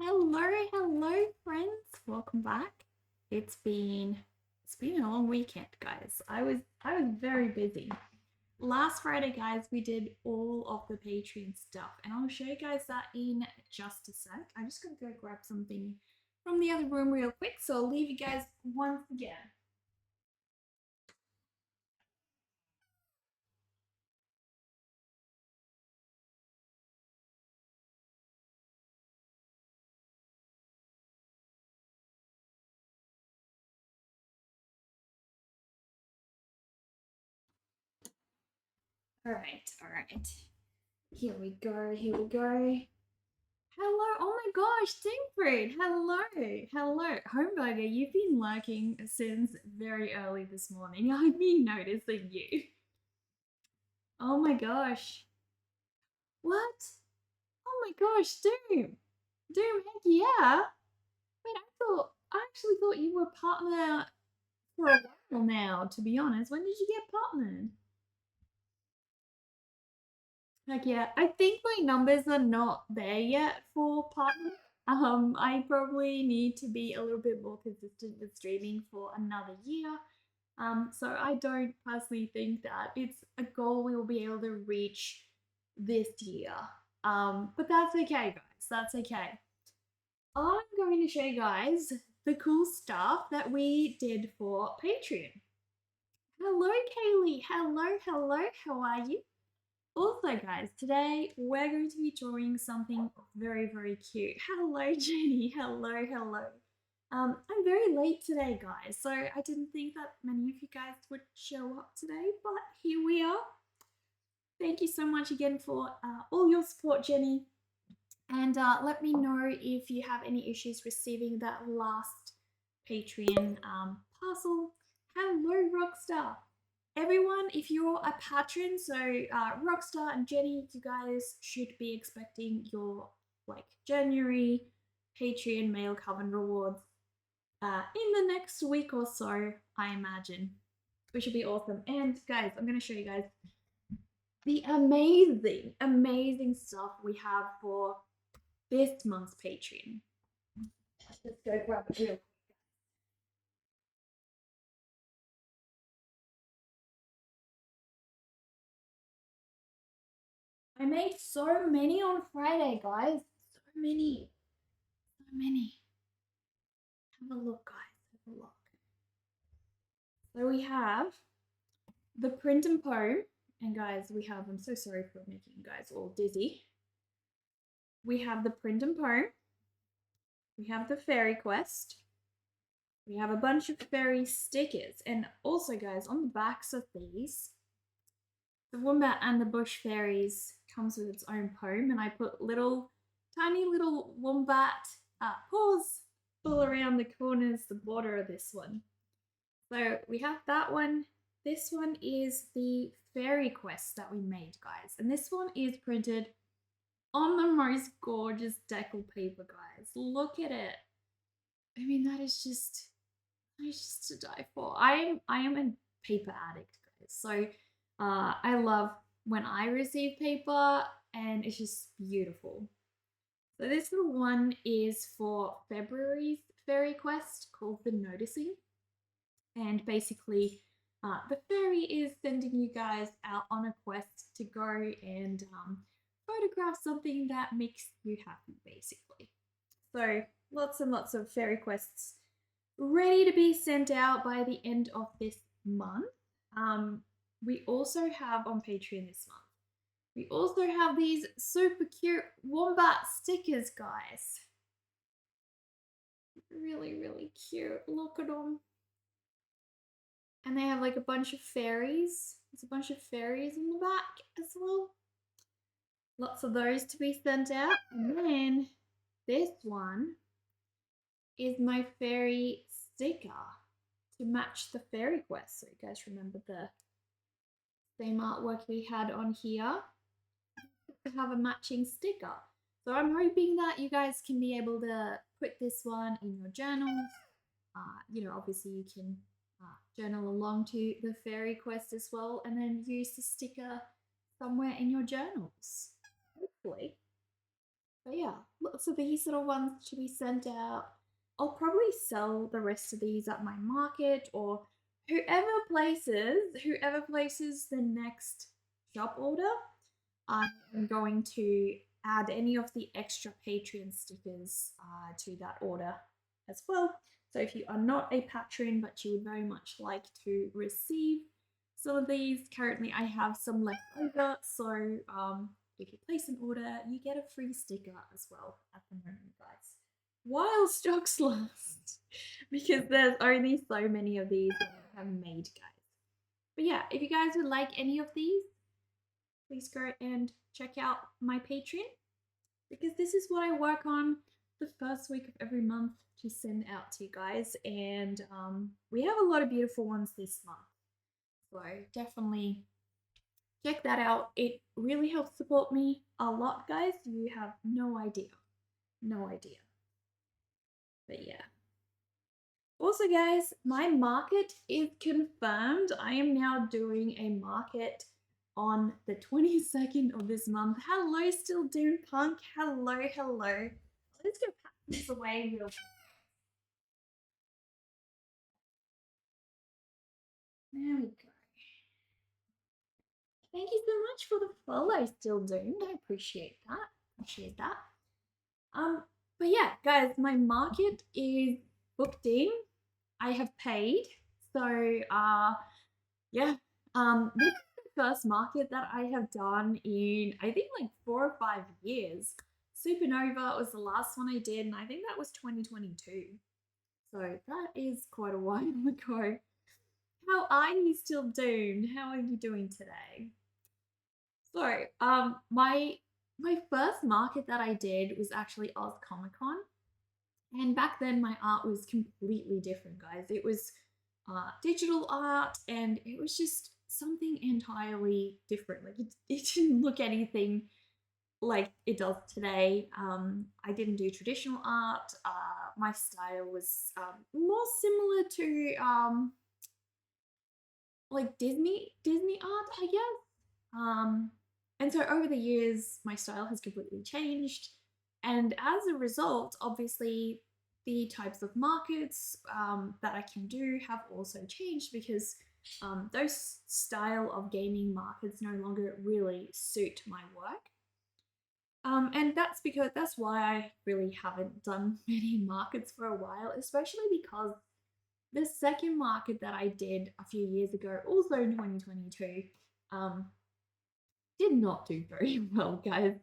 Hello, friends. Welcome back. It's been a long weekend, guys. I was very busy. Last Friday, guys, we did all of the Patreon stuff, and I'll show you guys that in just a sec. I'm just gonna go grab something from the other room real quick, so I'll leave you guys once again. All right. Here we go. Here we go. Hello, oh my gosh, Stingfried. Hello. Homeburger, you've been lurking since very early this morning. I've been noticing you. Oh my gosh. What? Oh my gosh, Doom. Heck yeah. Wait, I actually thought you were partner for a while now, to be honest. When did you get partnered? Heck yeah. I think my numbers are not there yet for partner. I probably need to be a little bit more consistent with streaming for another year. So I don't personally think that it's a goal we will be able to reach this year. But that's okay, guys. That's okay. I'm going to show you guys the cool stuff that we did for Patreon. Hello, Kaylee. Hello. How are you? Also, guys, today we're going to be drawing something very cute. Hello, Jenny. Hello. I'm very late today, guys, so I didn't think that many of you guys would show up today, but here we are. Thank you so much again for all your support, Jenny. And let me know if you have any issues receiving that last Patreon parcel. Hello, Rockstar. Everyone, if you're a patron, so Rockstar and Jenny, you guys should be expecting your January Patreon mail coven rewards in the next week or so, I imagine, which should be awesome. And guys, I'm going to show you guys the amazing stuff we have for this month's Patreon. Let's go grab it real quick. I made so many on Friday, guys. So many. So many. Have a look, guys. Have a look. So we have the print and poem. And guys, I'm so sorry for making you guys all dizzy. We have the print and poem. We have the fairy quest. We have a bunch of fairy stickers. And also, guys, on the backs of these, the Wombat and the Bush Fairies comes with its own poem, and I put tiny little wombat paws all around the corners, the border of this one. So we have that one. This one is the fairy quest that we made, guys. And this one is printed on the most gorgeous decal paper, guys. Look at it. I mean, that is just to die for. I am a paper addict, guys. So I love when I receive paper, and it's just beautiful. So this little one is for February's fairy quest called The Noticing. And basically, the fairy is sending you guys out on a quest to go and photograph something that makes you happy, basically. So lots and lots of fairy quests ready to be sent out by the end of this month. We also have on Patreon this month, we also have these super cute wombat stickers, guys. Really cute. Look at them. And they have like a bunch of fairies. There's a bunch of fairies in the back as well. Lots of those to be sent out. And then this one is my fairy sticker to match the fairy quest. So you guys remember the same artwork we had on here? To have a matching sticker. So I'm hoping that you guys can be able to put this one in your journals. Obviously you can journal along to the fairy quest as well, and then use the sticker somewhere in your journals. Hopefully. But yeah, lots of these little ones to be sent out. I'll probably sell the rest of these at my market, or whoever places the next shop order, I am going to add any of the extra Patreon stickers to that order as well. So if you are not a patron but you would very much like to receive some of these, currently I have some left over. So if you place an order, you get a free sticker as well at the moment, guys. While stocks last, because there's only so many of these that I have made, guys. But yeah, if you guys would like any of these, please go and check out my Patreon, because this is what I work on the first week of every month to send out to you guys. And we have a lot of beautiful ones this month. So definitely check that out. It really helps support me a lot, guys. You have no idea. No idea. But yeah. Also, guys, my market is confirmed. I am now doing a market on the 22nd of this month. Hello, Still Doom Punk. Hello, hello. Let's go pack this away real quick. There we go. Thank you so much for the follow, Still Doomed. I appreciate that. Appreciate that. But yeah, guys, my market is booked in. I have paid. So yeah. This is the first market that I have done in I think like 4 or 5 years. Supernova was the last one I did, and I think that was 2022. So that is quite a while ago. How are you, Still Doomed? How are you doing today? So, my first market that I did was actually Oz Comic Con, and back then my art was completely different, guys. It was digital art, and it was just something entirely different. Like it didn't look anything like it does today. I didn't do traditional art. My style was more similar to like Disney art, I guess. And so over the years, my style has completely changed, and as a result, obviously, the types of markets that I can do have also changed, because those style of gaming markets no longer really suit my work. And that's why I really haven't done many markets for a while, especially because the second market that I did a few years ago, also in 2022, um, did not do very well, guys.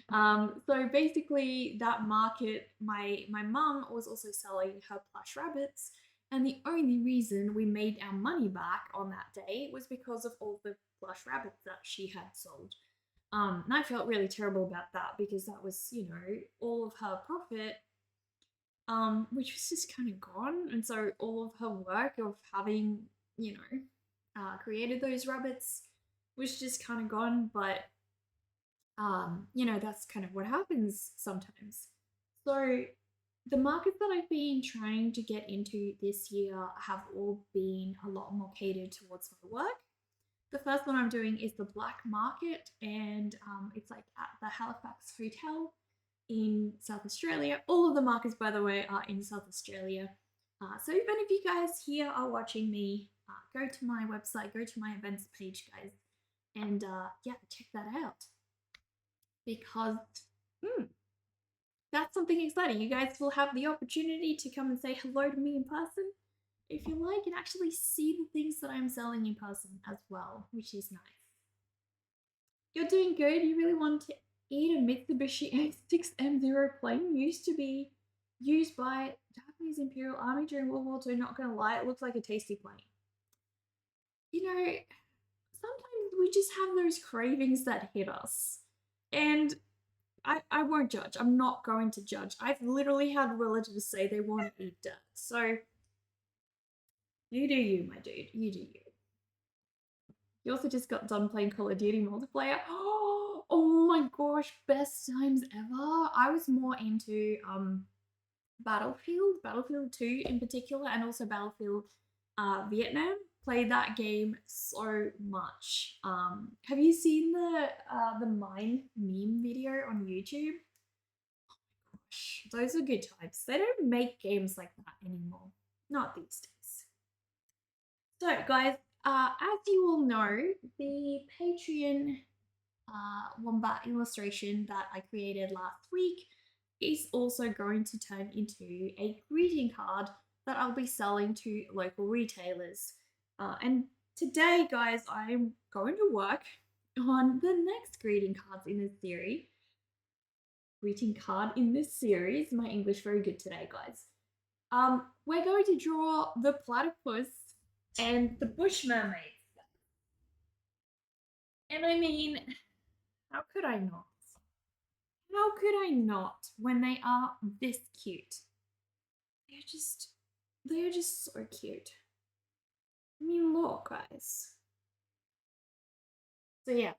So basically, that market, my mum was also selling her plush rabbits, and the only reason we made our money back on that day was because of all the plush rabbits that she had sold. And I felt really terrible about that, because that was, all of her profit, which was just kind of gone. And so all of her work of having, created those rabbits was just kind of gone. But that's kind of what happens sometimes. So the markets that I've been trying to get into this year have all been a lot more catered towards my work. The first one I'm doing is the Black Market, and it's like at the Halifax Hotel in South Australia. All of the markets, by the way, are in South Australia. So even if you guys here are watching me, go to my website, go to my events page, guys, and yeah, check that out, because that's something exciting. You guys will have the opportunity to come and say hello to me in person if you like, and actually see the things that I'm selling in person as well, which is nice. You're doing good. You really want to eat a Mitsubishi A6M0 plane? Used to be used by Japanese Imperial Army during World War II. Not gonna lie, it looks like a tasty plane. Sometimes we just have those cravings that hit us. And I won't judge. I'm not going to judge. I've literally had relatives say they want to eat dirt. So you do you, my dude. You do you. You also just got done playing Call of Duty multiplayer. Oh my gosh, best times ever. I was more into Battlefield 2 in particular, and also Battlefield Vietnam. Played that game so much. Have you seen the mine meme video on YouTube? gosh, those are good times. They don't make games like that anymore. Not these days. So, guys, as you all know, the Patreon wombat illustration that I created last week is also going to turn into a greeting card that I'll be selling to local retailers. And today, guys, I'm going to work on the next greeting cards in this series. Greeting card in this series. My English very good today, guys. We're going to draw the platypus and the bush mermaids. And I mean, how could I not? How could I not when they are this cute? They're just so cute. I mean, look, guys. So yeah,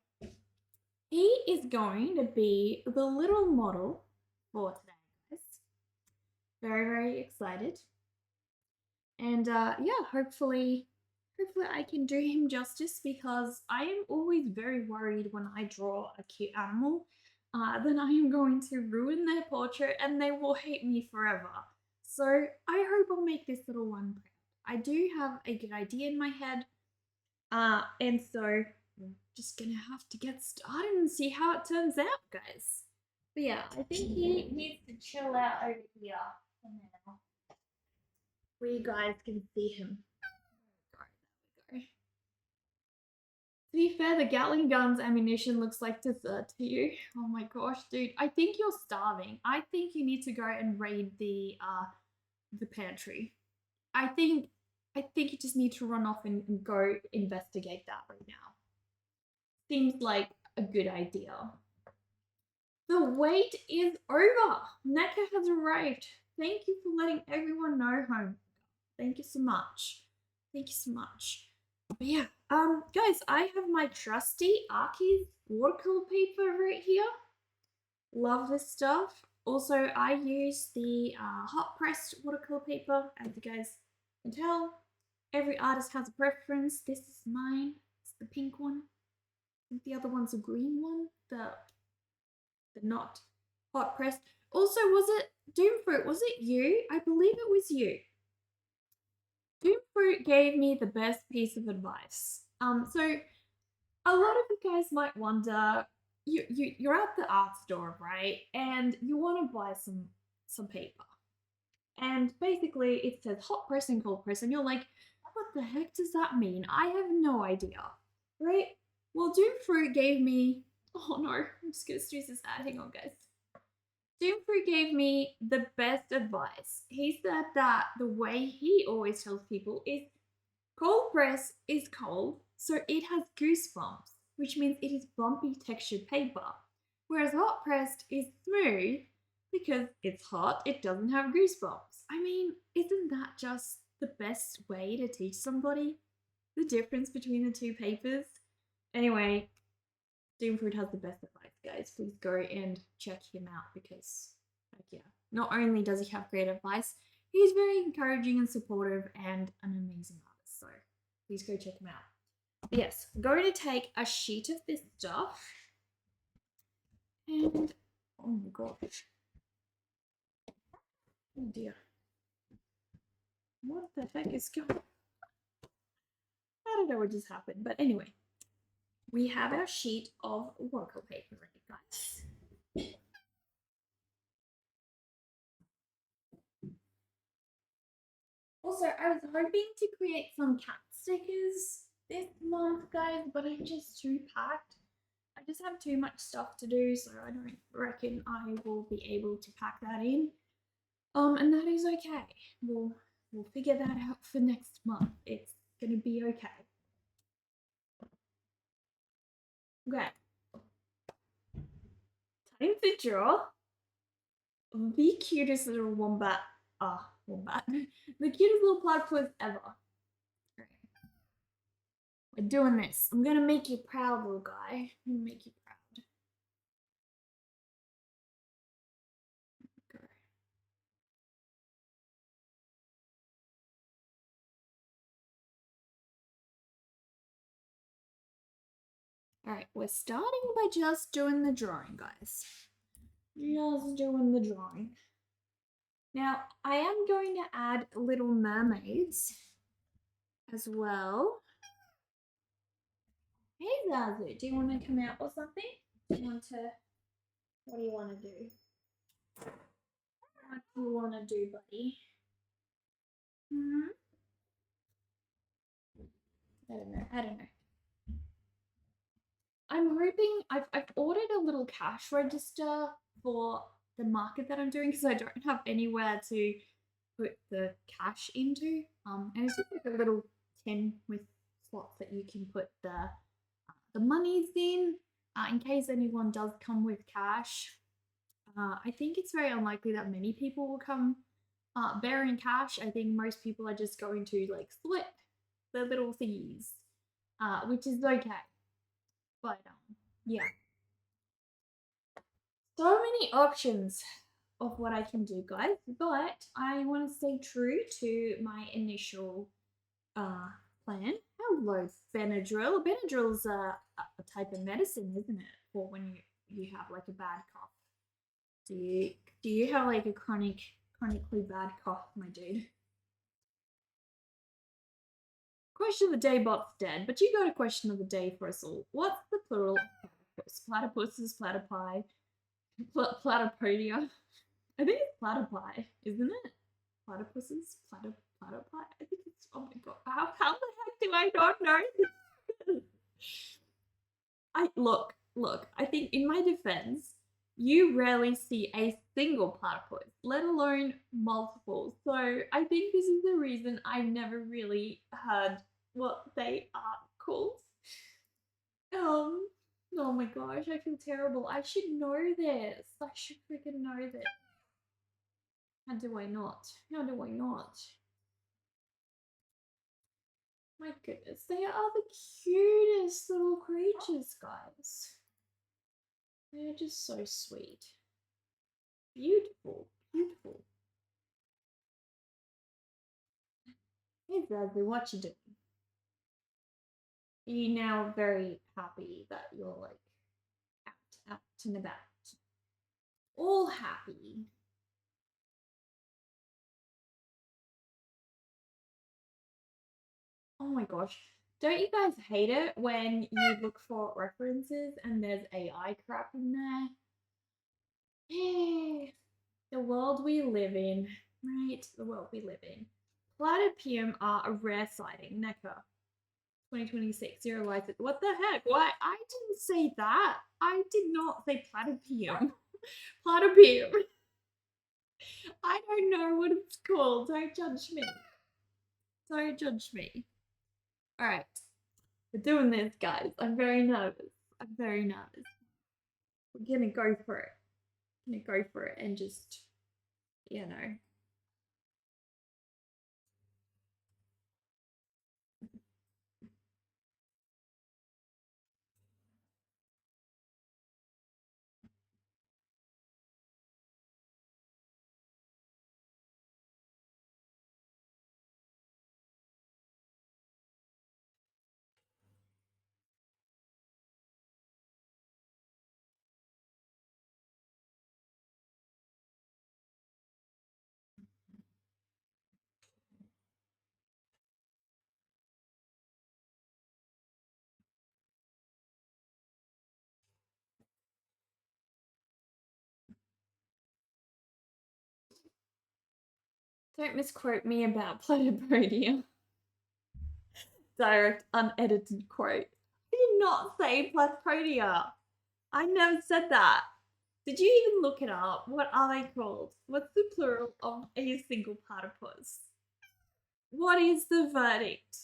he is going to be the little model for today, guys. Very, very excited. And yeah, hopefully I can do him justice because I am always very worried when I draw a cute animal that I am going to ruin their portrait and they will hate me forever. So I hope I'll make this little one proud. I do have a good idea in my head, and so I'm just gonna have to get started and see how it turns out, guys. But yeah, I think he needs to chill out over here for now, where you guys can see him. There we go. To be fair, the Gatling gun's ammunition looks like dessert to you. Oh my gosh, dude. I think you're starving. I think you need to go and raid the pantry. I think you just need to run off and go investigate that right now. Seems like a good idea. The wait is over. NECA has arrived. Thank you for letting everyone know, home. Thank you so much. Thank you so much. But yeah, guys, I have my trusty Archies watercolor paper right here. Love this stuff. Also, I use the hot pressed watercolor paper, as you guys can tell. Every artist has a preference. This is mine. It's the pink one. I think the other one's a green one. The not hot pressed. Also, was it Doomfruit? Was it you? I believe it was you. Doomfruit gave me the best piece of advice. So a lot of you guys might wonder, you're at the art store, right? And you want to buy some paper. And basically it says hot press and cold press, and you're like, what the heck does that mean? I have no idea, right? Well, Doomfruit gave me, oh no, I'm just gonna snooze this ad, hang on guys. Doomfruit gave me the best advice. He said that the way he always tells people is cold press is cold, so it has goosebumps, which means it is bumpy textured paper. Whereas hot pressed is smooth because it's hot, it doesn't have goosebumps. I mean, isn't that just the best way to teach somebody the difference between the two papers? Anyway, Doomfruit has the best advice, guys. Please go and check him out because, like, yeah, not only does he have great advice, he's very encouraging and supportive and an amazing artist. So please go check him out. But yes, I'm going to take a sheet of this stuff and, oh my gosh. Oh dear. What the heck is going on? I don't know what just happened, but anyway, we have our sheet of watercolor paper ready, guys. Also, I was hoping to create some cat stickers this month, guys, but I'm just too packed. I just have too much stuff to do, so I don't reckon I will be able to pack that in. And that is okay. We'll figure that out for next month. It's gonna be okay. Okay. Time to draw the cutest little wombat. Wombat. The cutest little platypus ever. We're doing this. I'm gonna make you proud, little guy. I'm gonna make you proud. Okay. Alright, we're starting by just doing the drawing, guys. Just doing the drawing. Now, I am going to add little mermaids as well. Hey, Zazu, do you want to come out or something? Do you want to, what do you want to do? What do you want to do, buddy? Hmm? I don't know. I don't know. I'm hoping I've ordered a little cash register for the market that I'm doing because I don't have anywhere to put the cash into. And it's just like a little tin with slots that you can put the monies in case anyone does come with cash. I think it's very unlikely that many people will come bearing cash. I think most people are just going to like split the little thingies, which is okay. But yeah, so many options of what I can do, guys. But I want to stay true to my initial uh, plan. Hello, Benadryl. Benadryl's a type of medicine, isn't it? For when you have like a bad cough. Do you do you have like a chronically bad cough, my dude? Question of the day bot's dead, but you got a question of the day for us all. What's the plural of platypus? Platypuses, platypi, platypodia. I think it's platypi, isn't it? Platypuses, platypi. I think it's. Oh my god, how the heck do I not know? I look. I think in my defense, you rarely see a single platypus, let alone multiple. So I think this is the reason I never really heard what they are called. Um. Oh my gosh, I feel terrible. I should know this. I should freaking know this. How do I not? How do I not? My goodness, they are the cutest little creatures, guys. They're just so sweet. Beautiful, beautiful. Hey, Bradley, what you doing? Are you now very happy that you're like out and about? All happy. Oh my gosh. Don't you guys hate it when you look for references and there's AI crap in there? Yeah. The world we live in, right? The world we live in. Platypium are a rare sighting. Necker, 2026, zero license. What the heck? Why? I didn't say that. I did not say platypium. Platypium. I don't know what it's called. Don't judge me. Don't judge me. All right. We're doing this, guys. I'm very nervous. I'm very nervous. We're gonna go for it. Gonna go for it and just, you know. Don't misquote me about platypodium. Direct, unedited quote. I did not say platypodia. I never said that. Did you even look it up? What are they called? What's the plural of a single platypus? What is the verdict?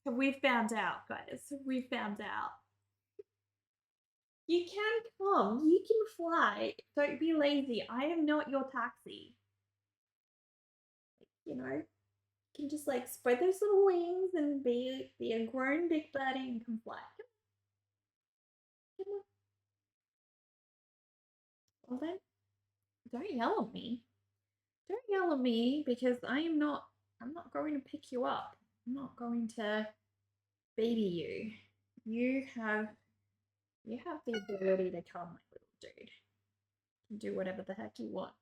Have we found out, guys? Have we found out? You can come. You can fly. Don't be lazy. I am not your taxi. You know, you can just like spread those little wings and be a grown big birdie and come fly. Come on. Well then, don't yell at me. Don't yell at me because I'm not going to pick you up. I'm not going to baby you. You have you have the ability to come, my little dude. You can do whatever the heck you want.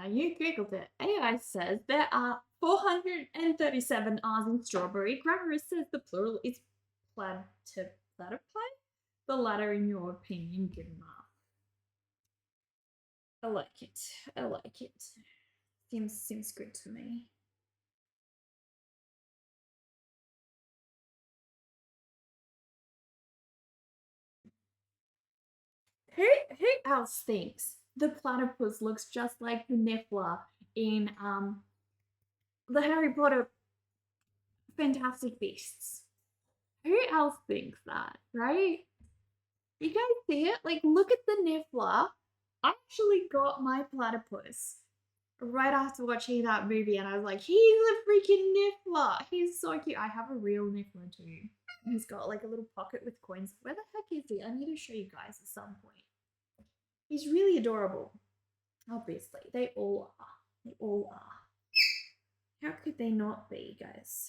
You googled it. AI says there are 437 R's in strawberry. Grammar says the plural is platypi. The latter, in your opinion, good enough. I like it. I like it. Seems good to me. Who else thinks the platypus looks just like the Niffler in the Harry Potter Fantastic Beasts? Who else thinks that, right? You guys see it? Like, look at the Niffler. I actually got my platypus right after watching that movie, and I was like, he's a freaking Niffler. He's so cute. I have a real Niffler too. He's got like a little pocket with coins. Where the heck is he? I need to show you guys at some point. He's really adorable. Obviously, they all are. They all are. How could they not be, guys?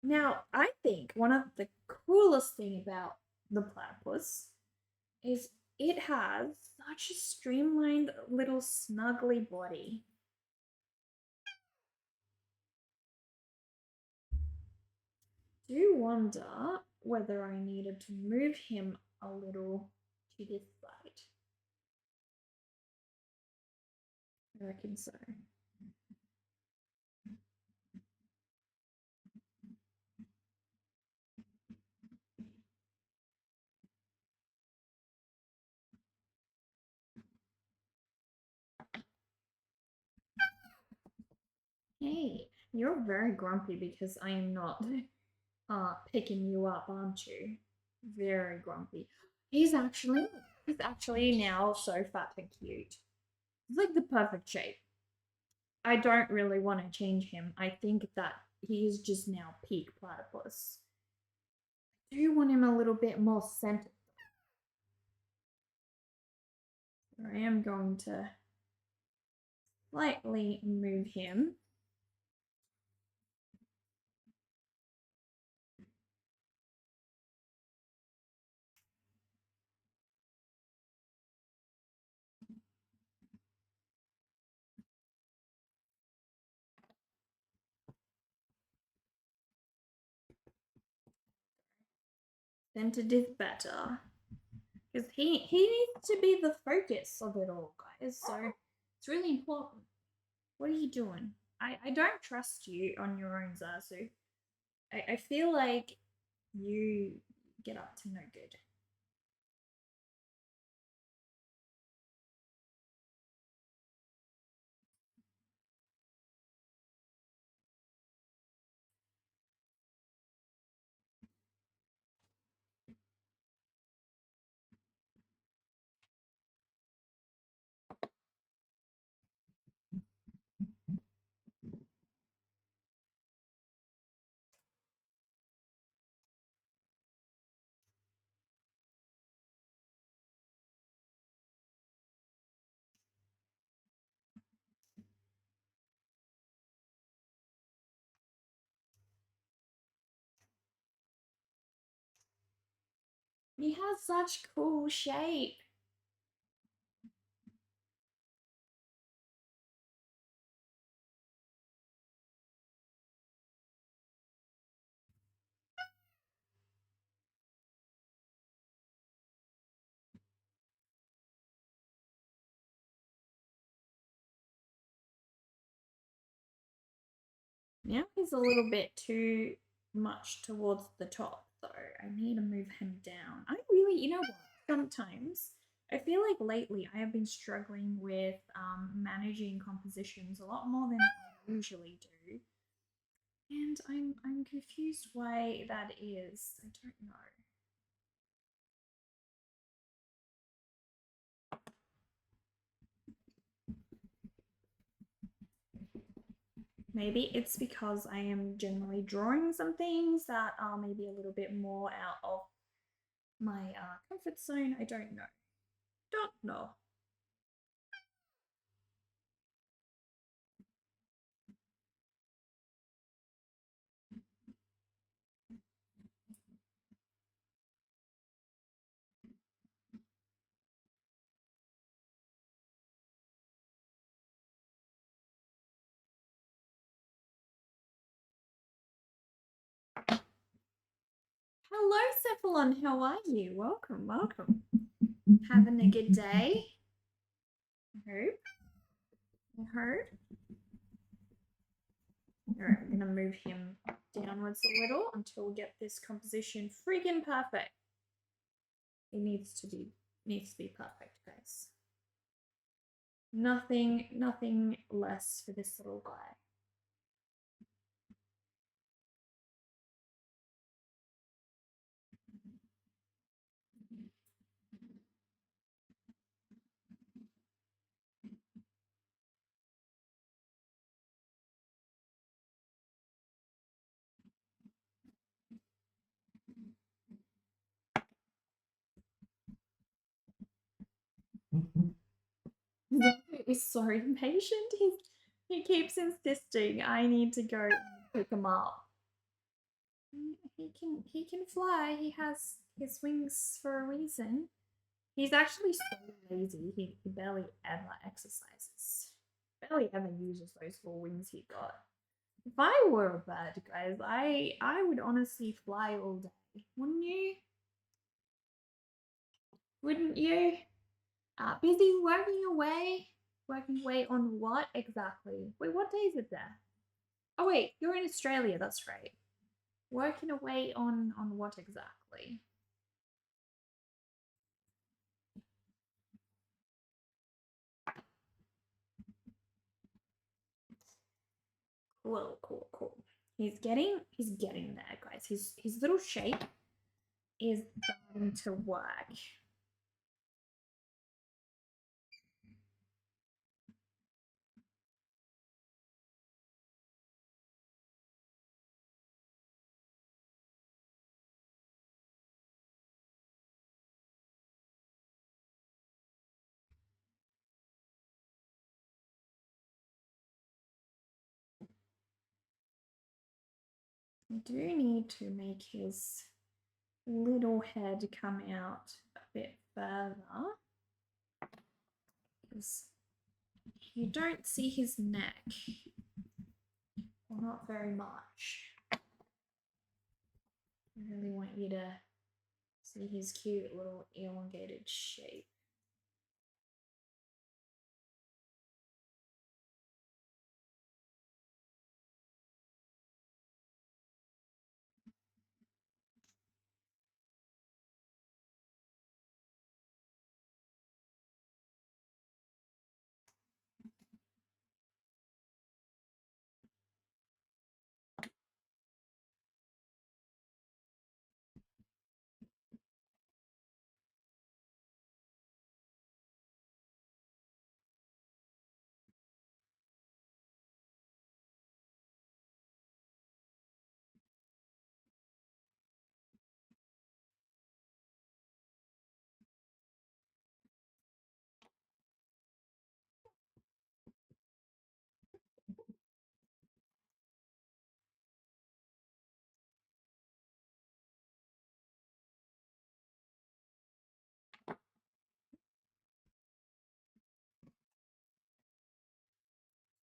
Now, I think one of the coolest thing about the platypus is it has such a streamlined little snuggly body. Do wonder whether I needed to move him a little to this side. I reckon so. Hey, you're very grumpy because I am not picking you up, aren't you? Very grumpy. He's actually he's actually now so fat and cute. He's like the perfect shape. I don't really want to change him. I think that he is just now peak platypus. Do you want him a little bit more centered? I am going to slightly move him. Centered is better. Because he needs to be the focus of it all, guys. So it's really important. What are you doing? I don't trust you on your own, Zazu. I feel like you get up to no good. He has such cool shape. Now he's a little bit too much towards the top, so I need to move him down. I really, you know what? Sometimes I feel like lately I have been struggling with managing compositions a lot more than I usually do. And I'm confused why that is. I don't know. Maybe it's because I am generally drawing some things that are maybe a little bit more out of my comfort zone. I don't know. Don't know. Hello, Cephalon. How are you? Welcome, welcome. Having a good day? I hope. I heard. Alright, I'm gonna move him downwards a little until we get this composition freaking perfect. It needs to be perfect, guys. Nothing less for this little guy. Zoe is so impatient. He keeps insisting I need to go pick him up. He can fly. He has his wings for a reason. He's actually so lazy. He barely ever exercises. Barely ever uses those 4 wings he got. If I were a bird, guys, I would honestly fly all day. Wouldn't you? Wouldn't you? Busy working away. Working away on what exactly? Wait, what day is it there? Oh wait, you're in Australia. That's right. Working away on what exactly? Cool. He's getting there, guys. His little shape is starting to work. I do need to make his little head come out a bit further because you don't see his neck. Well, not very much. I really want you to see his cute little elongated shape.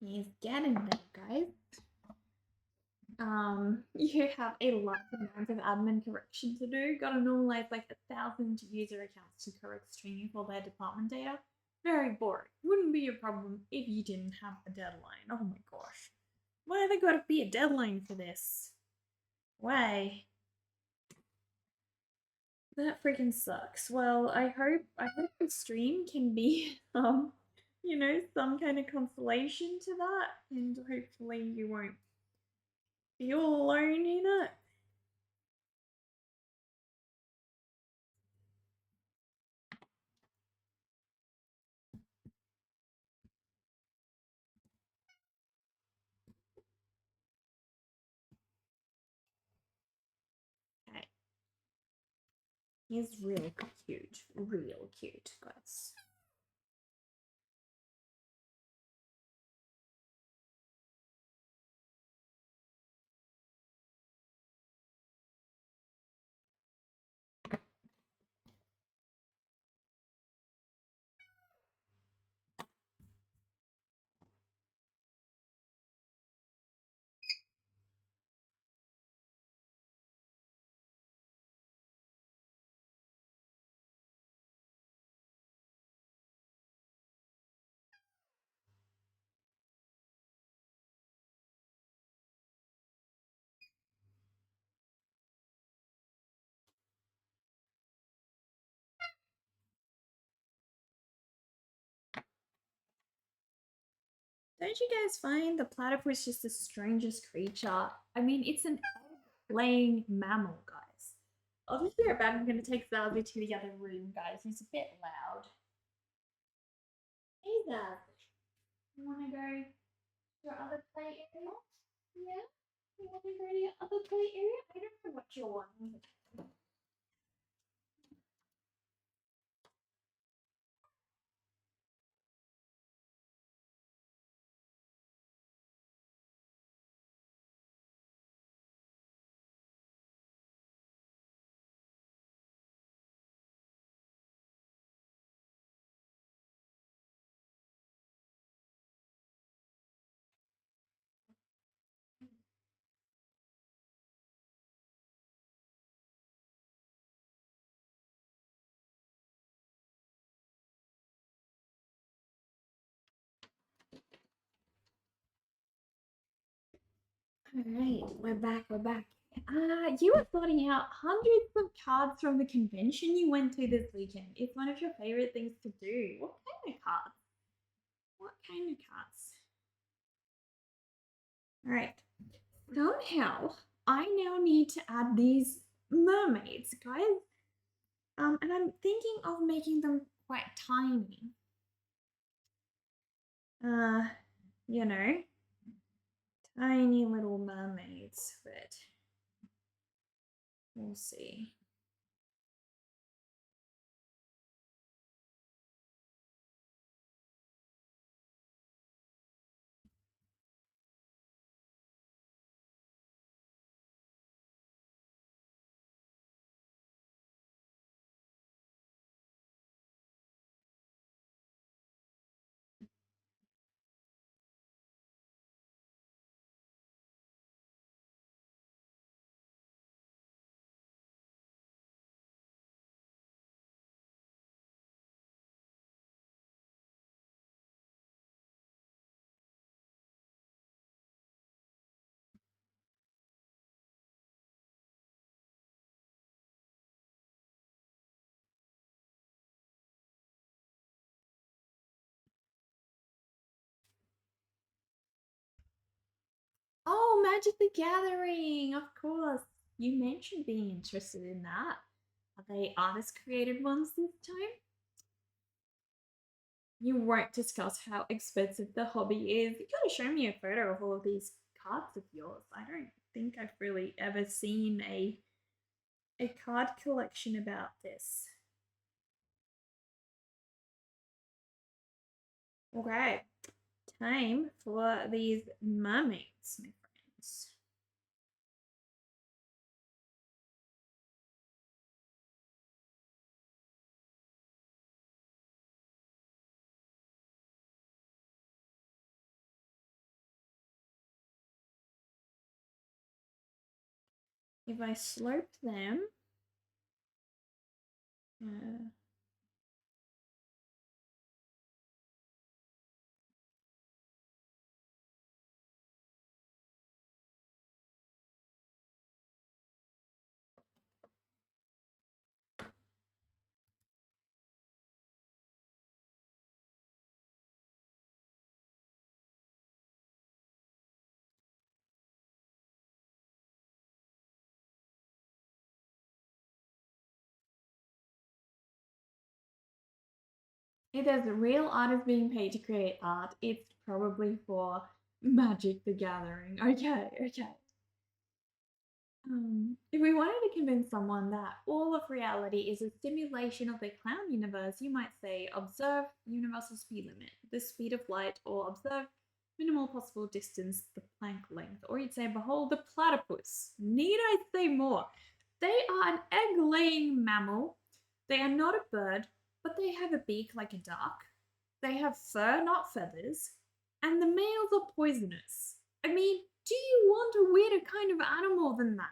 He's getting there, guys. You have a large amount of admin correction to do. Gotta normalize like 1,000 user accounts to correct streaming for their department data. Very boring. Wouldn't be a problem if you didn't have a deadline. Oh my gosh. Why have there gotta be a deadline for this? Why? That freaking sucks. Well, I hope the stream can be some kind of consolation to that, and hopefully you won't be all alone in it. Okay. He's real cute, guys. Don't you guys find the platypus just the strangest creature? I mean, it's an egg-laying mammal, guys. I'll just be right back. I'm going to take Zazzy to the other room, guys. He's a bit loud. Hey, Zaz. You want to go to your other play area? Yeah? You want to go to your other play area? I don't know what you want. Alright, we're back, we're back. You were sorting out hundreds of cards from the convention you went to this weekend. It's one of your favorite things to do. What kind of cards? What kind of cards? Alright. Somehow, I now need to add these mermaids, guys. And I'm thinking of making them quite tiny. You know, tiny little mermaids, but we'll see. Oh, Magic the Gathering, of course. You mentioned being interested in that. Are they artist created ones this time? You won't discuss how expensive the hobby is. You gotta show me a photo of all of these cards of yours. I don't think I've really ever seen a card collection about this. Okay, time for these mermaids, my friends. If I slope them, uh, if there's a real artist being paid to create art, it's probably for Magic the Gathering. Okay, okay. If we wanted to convince someone that all of reality is a simulation of the clown universe, you might say observe universal speed limit, the speed of light, or observe minimal possible distance, the Planck length. Or you'd say behold the platypus. Need I say more? They are an egg-laying mammal. They are not a bird, but they have a beak like a duck. They have fur, not feathers, and the males are poisonous. I mean, do you want a weirder kind of animal than that?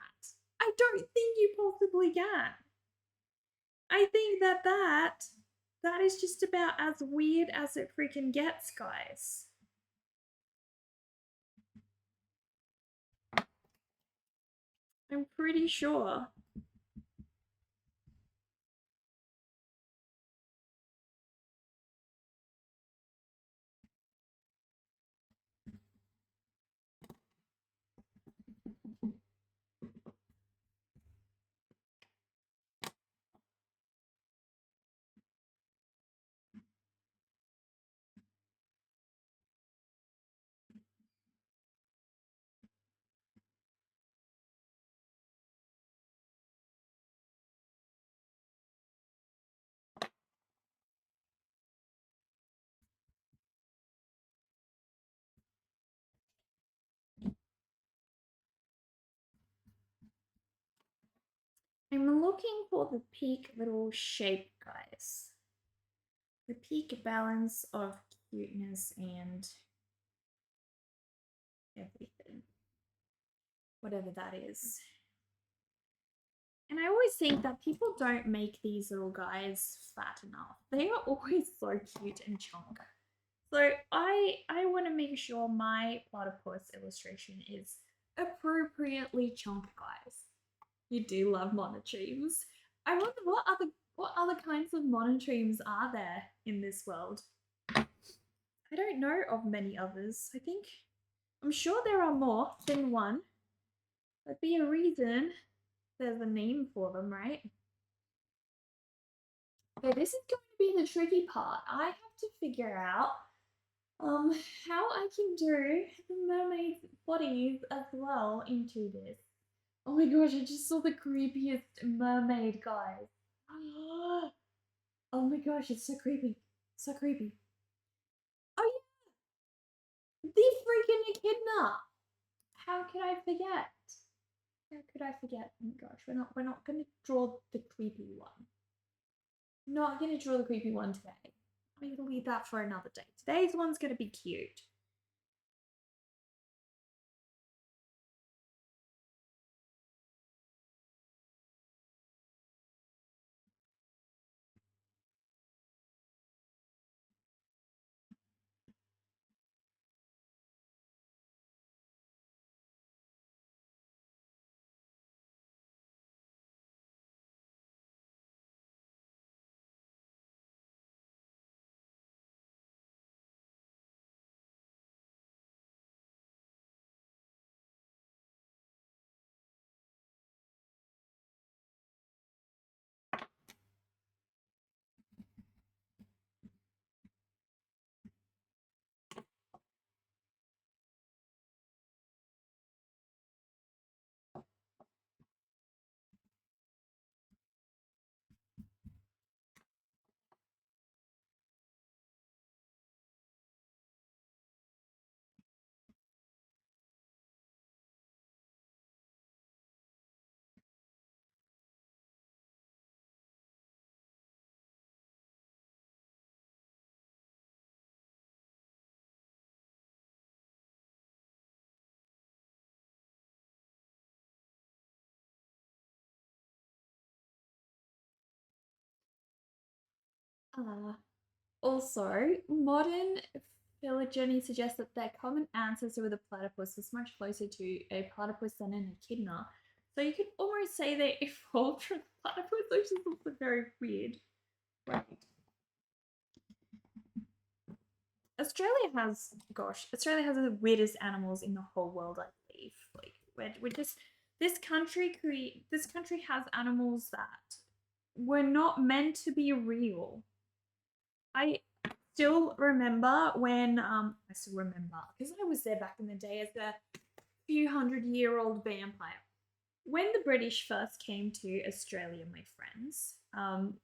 I don't think you possibly can. I think that is just about as weird as it freaking gets, guys. I'm pretty sure. I'm looking for the peak little shape, guys. The peak balance of cuteness and everything. Whatever that is. And I always think that people don't make these little guys fat enough. They are always so cute and chunk. So I want to make sure my platypus illustration is appropriately chunk, guys. You do love monotremes. I wonder what other kinds of monotremes are there in this world. I don't know of many others. I'm sure there are more than one. There'd be a reason there's a name for them, right? Okay, this is going to be the tricky part. I have to figure out how I can do the mermaid's bodies as well into this. Oh my gosh, I just saw the creepiest mermaid, guys. Oh my gosh, it's so creepy. So creepy. Oh yeah, the freaking echidna. How could I forget? How could I forget? Oh my gosh, we're not gonna draw the creepy one. Not gonna draw the creepy one today. I'm gonna leave that for another day. Today's one's gonna be cute. Also, modern phylogeny suggests that their common ancestor with a platypus was much closer to a platypus than an echidna. So you could almost say they evolved from platypus, which is also very weird. Right. Australia has the weirdest animals in the whole world, I believe. Like we're just this country has animals that were not meant to be real. I still remember when I still remember because I was there back in the day as a few 100-year-old vampire. When the British first came to Australia, my friends,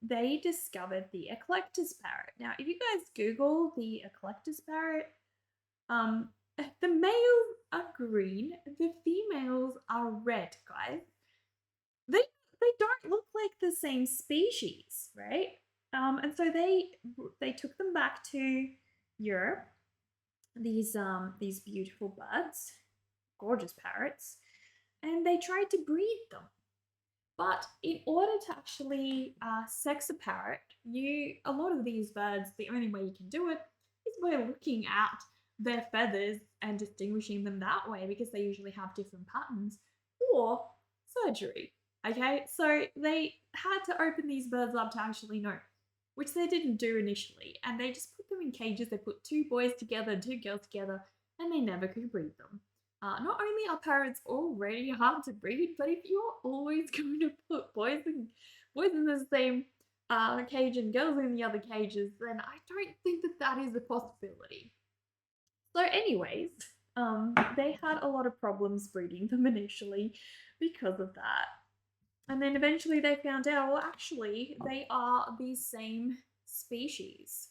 they discovered the eclectus parrot. Now, if you guys Google the eclectus parrot, um, the males are green, the females are red, guys. They don't look like the same species, right? And so they took them back to Europe. These beautiful birds, gorgeous parrots, and they tried to breed them. But in order to actually sex a parrot, a lot of these birds, the only way you can do it is by looking at their feathers and distinguishing them that way because they usually have different patterns, or surgery. Okay, so they had to open these birds up to actually know, which they didn't do initially, and they just put them in cages. They put two boys together and two girls together, and they never could breed them. Not only are parrots already hard to breed, but if you're always going to put boys in the same cage and girls in the other cages, then I don't think that that is a possibility. So, anyways, they had a lot of problems breeding them initially because of that. And then eventually they found out, well, actually, they are the same species.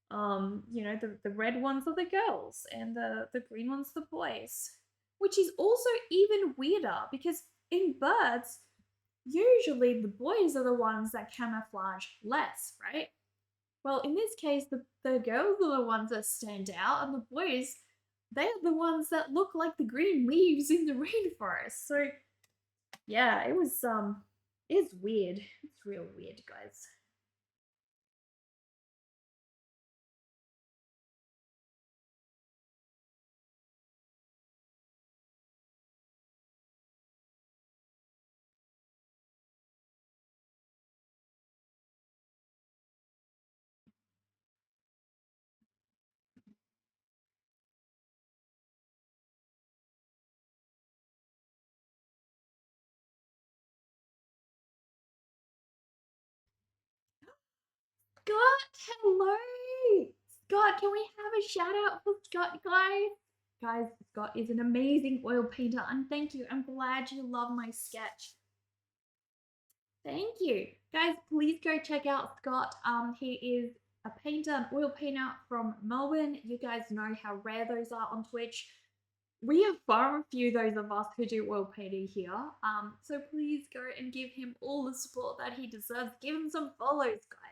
The red ones are the girls and the green ones the boys. Which is also even weirder because in birds, usually the boys are the ones that camouflage less, right? Well, in this case, the girls are the ones that stand out, and the boys, they are the ones that look like the green leaves in the rainforest. So yeah, it's weird. It's real weird, guys. Scott, hello. Scott, can we have a shout out for Scott, guys? Guys, Scott is an amazing oil painter, and thank you. I'm glad you love my sketch. Thank you. Guys, please go check out Scott. He is a painter, an oil painter from Melbourne. You guys know how rare those are on Twitch. We have far few those of us who do oil painting here. So please go and give him all the support that he deserves. Give him some follows, guys.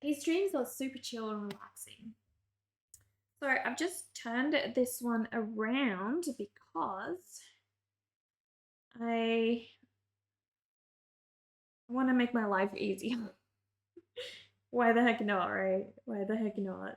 His streams are super chill and relaxing. So I've just turned this one around because I want to make my life easier. Why the heck not, right? Why the heck not?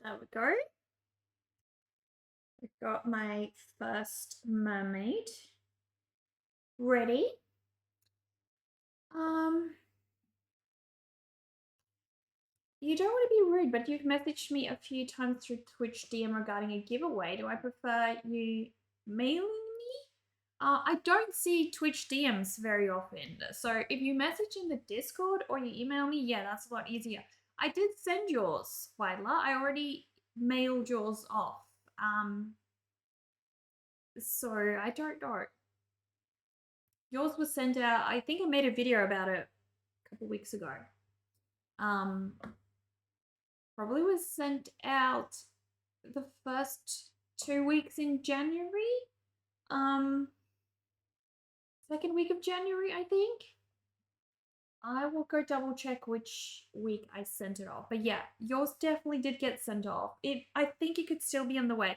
There we go. I've got my first mermaid ready. Um, you don't want to be rude, but you've messaged me a few times through Twitch DM regarding a giveaway. Do I prefer you mailing me? I don't see Twitch DMs very often. So if you message in the Discord or you email me, yeah, that's a lot easier. I did send yours, Widler. I already mailed yours off. So I don't know. Yours was sent out. I think I made a video about it a couple weeks ago. Um, probably was sent out the first 2 weeks in January. Um, second week of January, I think. I will go double check which week I sent it off. But yeah, yours definitely did get sent off. I think it could still be on the way.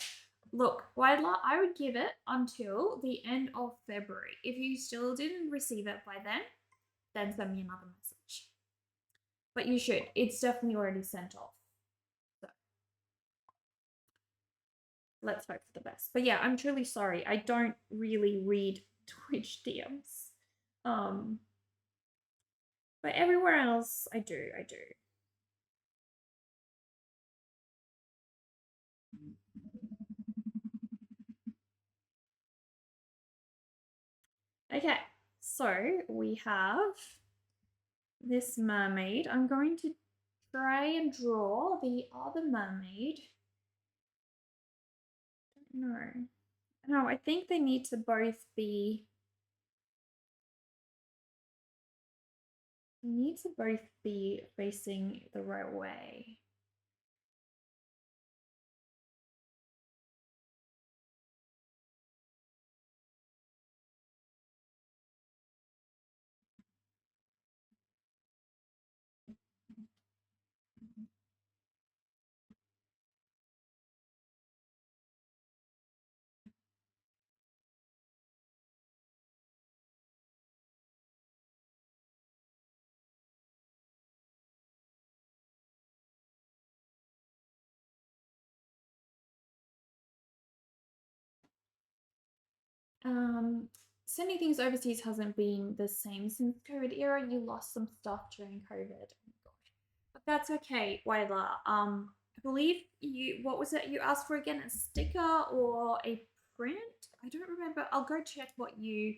Look, Widler, I would give it until the end of February. If you still didn't receive it by then send me another message. But you should. It's definitely already sent off. So let's hope for the best. But yeah, I'm truly sorry. I don't really read Twitch DMs. But everywhere else, I do. Okay, so we have this mermaid. I'm going to try and draw the other mermaid. No. No, I think they need to both be You need to both be facing the right way. Um, Sending things overseas hasn't been the same since COVID era. You lost some stuff during COVID. Oh my gosh. But that's okay, Wayla. I believe you, what was it you asked for again? A sticker or a print? I don't remember. I'll go check what you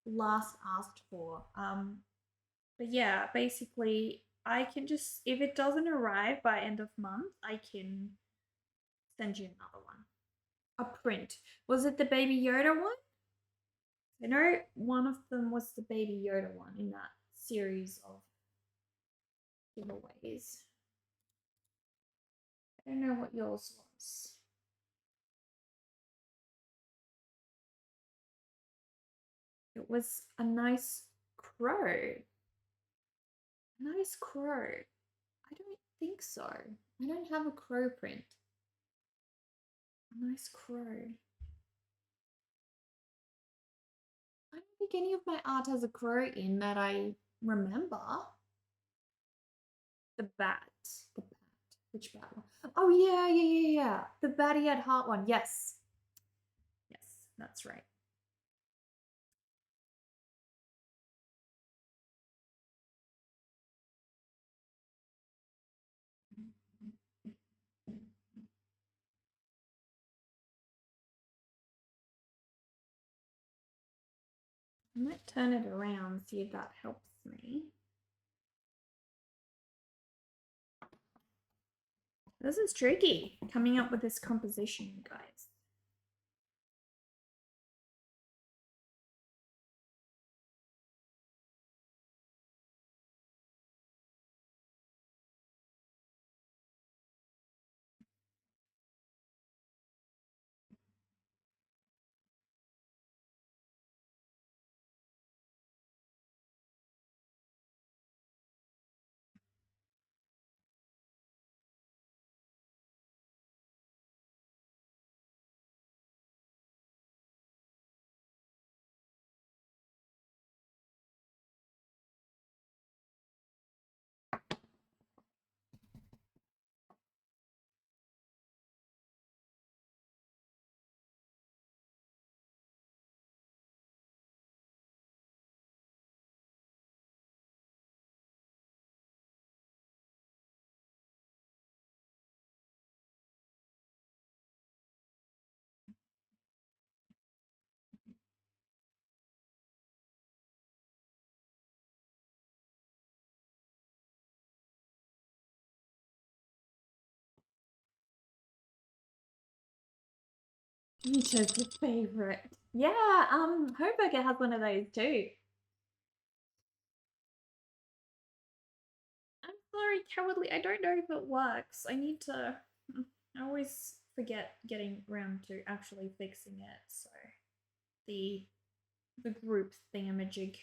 last asked for. But yeah, basically I can just, if it doesn't arrive by end of month, I can send you another one. A print. Was it the Baby Yoda one? I know one of them was the Baby Yoda one in that series of giveaways. I don't know what yours was. It was a nice crow. A nice crow. I don't think so. I don't have a crow print. A nice crow. I don't think any of my art has a crow in that I remember. The bat. The bat. Which bat one? Oh yeah. The batty at heart one. Yes. Yes, that's right. I might turn it around, see if that helps me. This is tricky, coming up with this composition, guys. You chose your favorite. Yeah, Homeburger has one of those too. I'm sorry, cowardly. I don't know if it works. I need to. I always forget getting around to actually fixing it. So the the group thingamajig.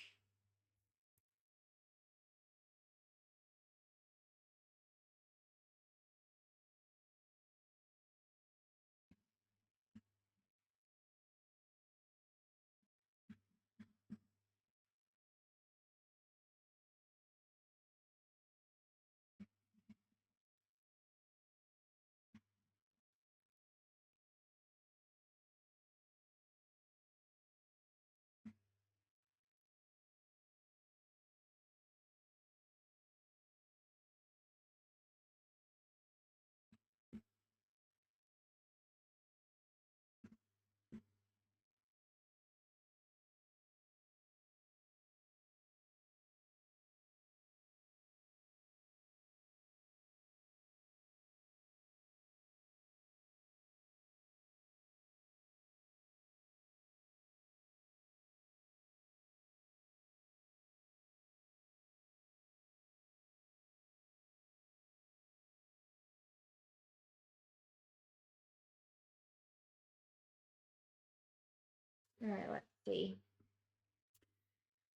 All right, let's see.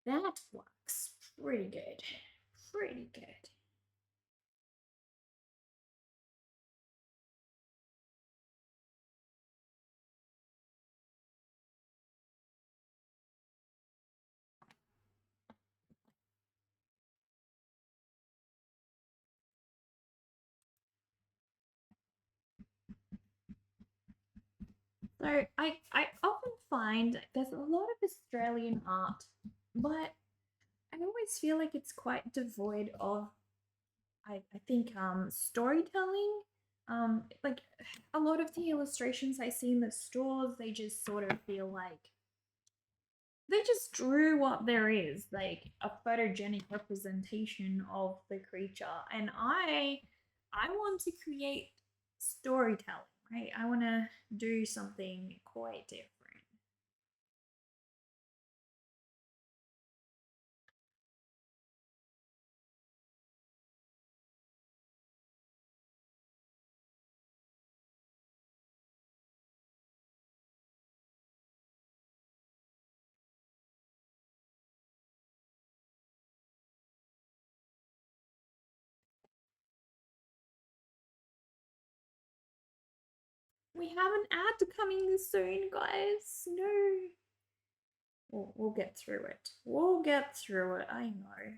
That works pretty good. Pretty good. So I often find there's a lot of Australian art, but I always feel like it's quite devoid of I think storytelling. Like a lot of the illustrations I see in the stores, they just sort of feel like they just drew what there is, like a photogenic representation of the creature. And I want to create storytelling, right? I want to do something quite different. We have an ad coming soon, guys. No. We'll get through it. We'll get through it. I know.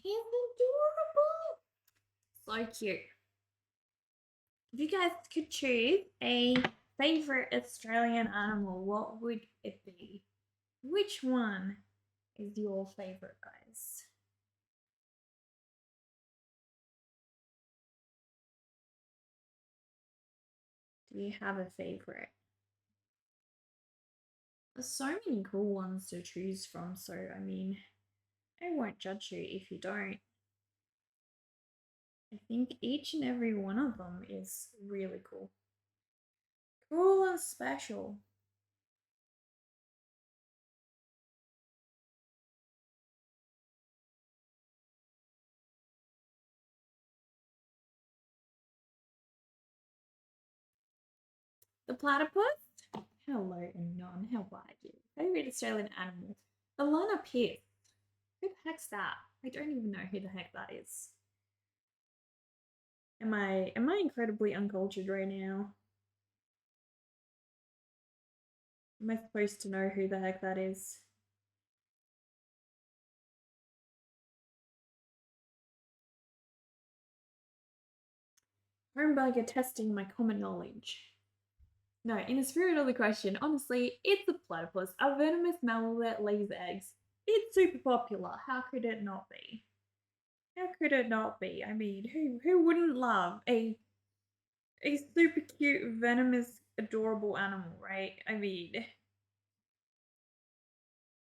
He's adorable. So cute. If you guys could choose a favorite Australian animal, what would it be? Which one is your favorite, guys? Do you have a favorite? There's so many cool ones to choose from, so I mean, I won't judge you if you don't. I think each and every one of them is really cool. Cool and special. The platypus? Hello, Anon. How are you? Favorite Australian animal? The llama pit. Who the heck's that? I don't even know who the heck that is. Am I incredibly uncultured right now? Am I supposed to know who the heck that is? Homeburger testing my common knowledge. No, in the spirit of the question, honestly, it's a platypus, a venomous mammal that lays eggs. It's super popular. How could it not be? How could it not be? I mean, who wouldn't love a super cute, venomous, adorable animal, right? I mean,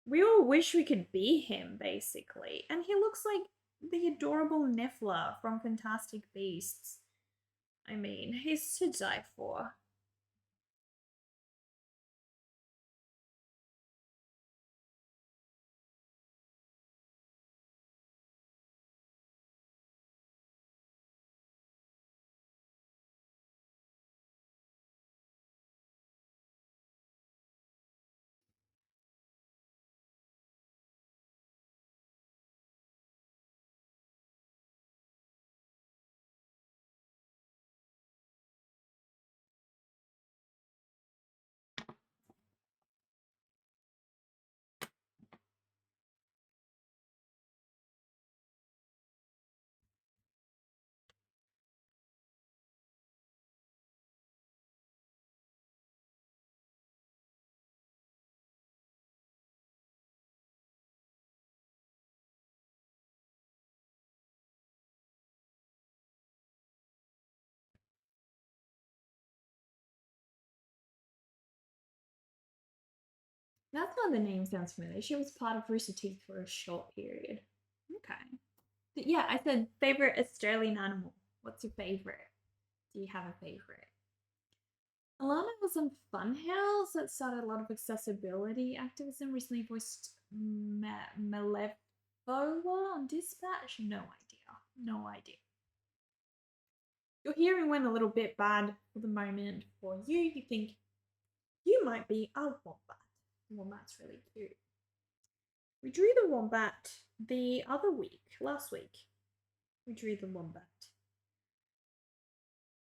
we all wish we could be him, basically. And he looks like the adorable Niffler from Fantastic Beasts. I mean, he's to die for. That's why the name sounds familiar. She was part of Rooster Teeth for a short period. Okay. Yeah, I said favorite Australian animal. What's your favorite? Do you have a favorite? Alana was on Funhouse that started a lot of accessibility activism. Recently voiced Malevola on Dispatch. No idea. No idea. Your hearing went a little bit bad for the moment for you. You think you might be a wombat. Wombat's really cute. We drew the wombat the other week, last week. We drew the wombat.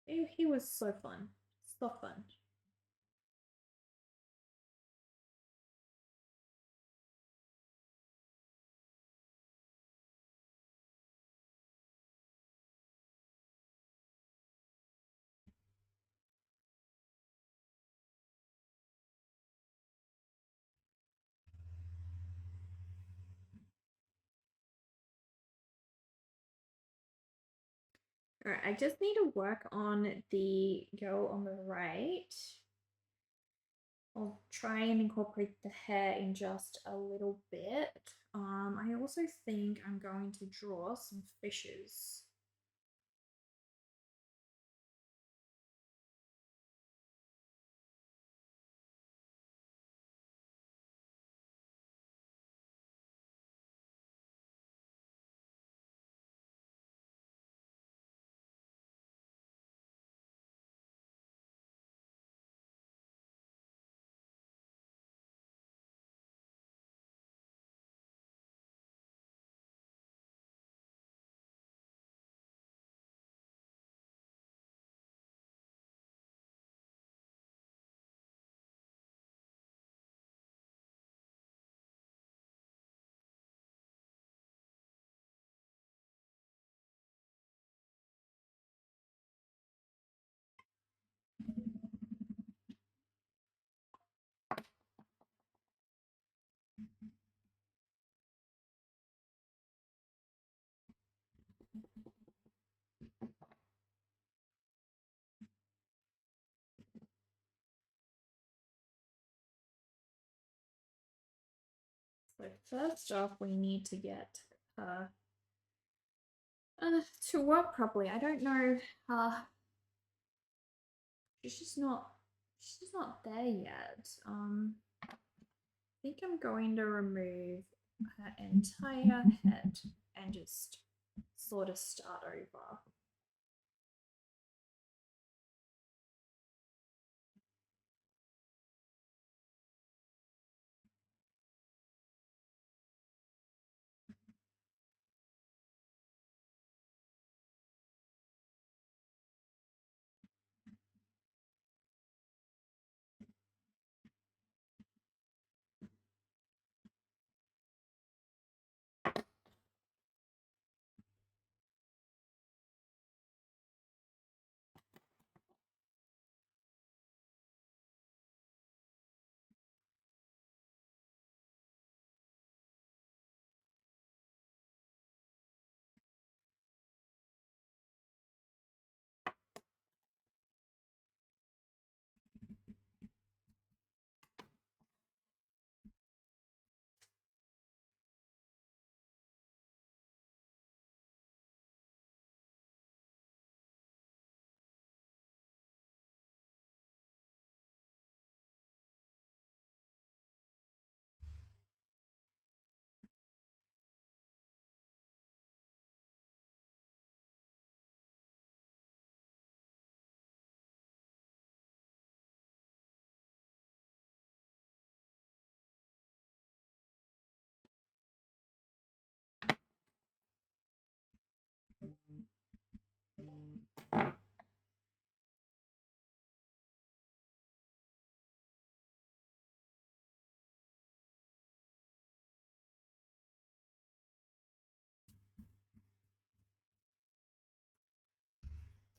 He was so fun. So fun. All right, I just need to work on the girl on the right. I'll try and incorporate the hair in just a little bit. I also think I'm going to draw some fishes. So first off, we need to get her to work properly. I don't know. She's just not. She's not there yet. I think I'm going to remove her entire head and just sort of start over.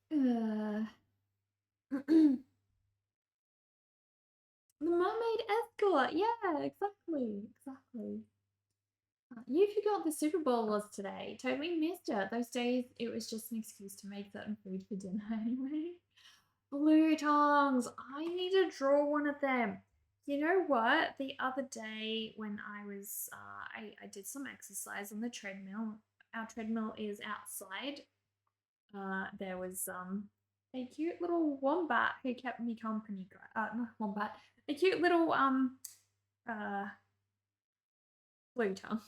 The mermaid escort. Yeah, exactly. You forgot the Super Bowl was today. Totally missed it. Those days, it was just an excuse to make certain food for dinner anyway. Blue tongs. I need to draw one of them. You know what? The other day when I did some exercise on the treadmill. Our treadmill is outside. There was a cute little wombat who kept me company. Not wombat. A cute little uh blue tongue.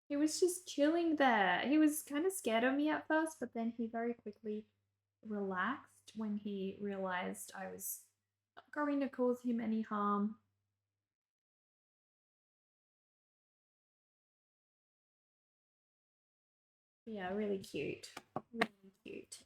He was just chilling there. He was kind of scared of me at first, but then he very quickly relaxed when he realized I was not going to cause him any harm. Yeah, really cute. Really cute.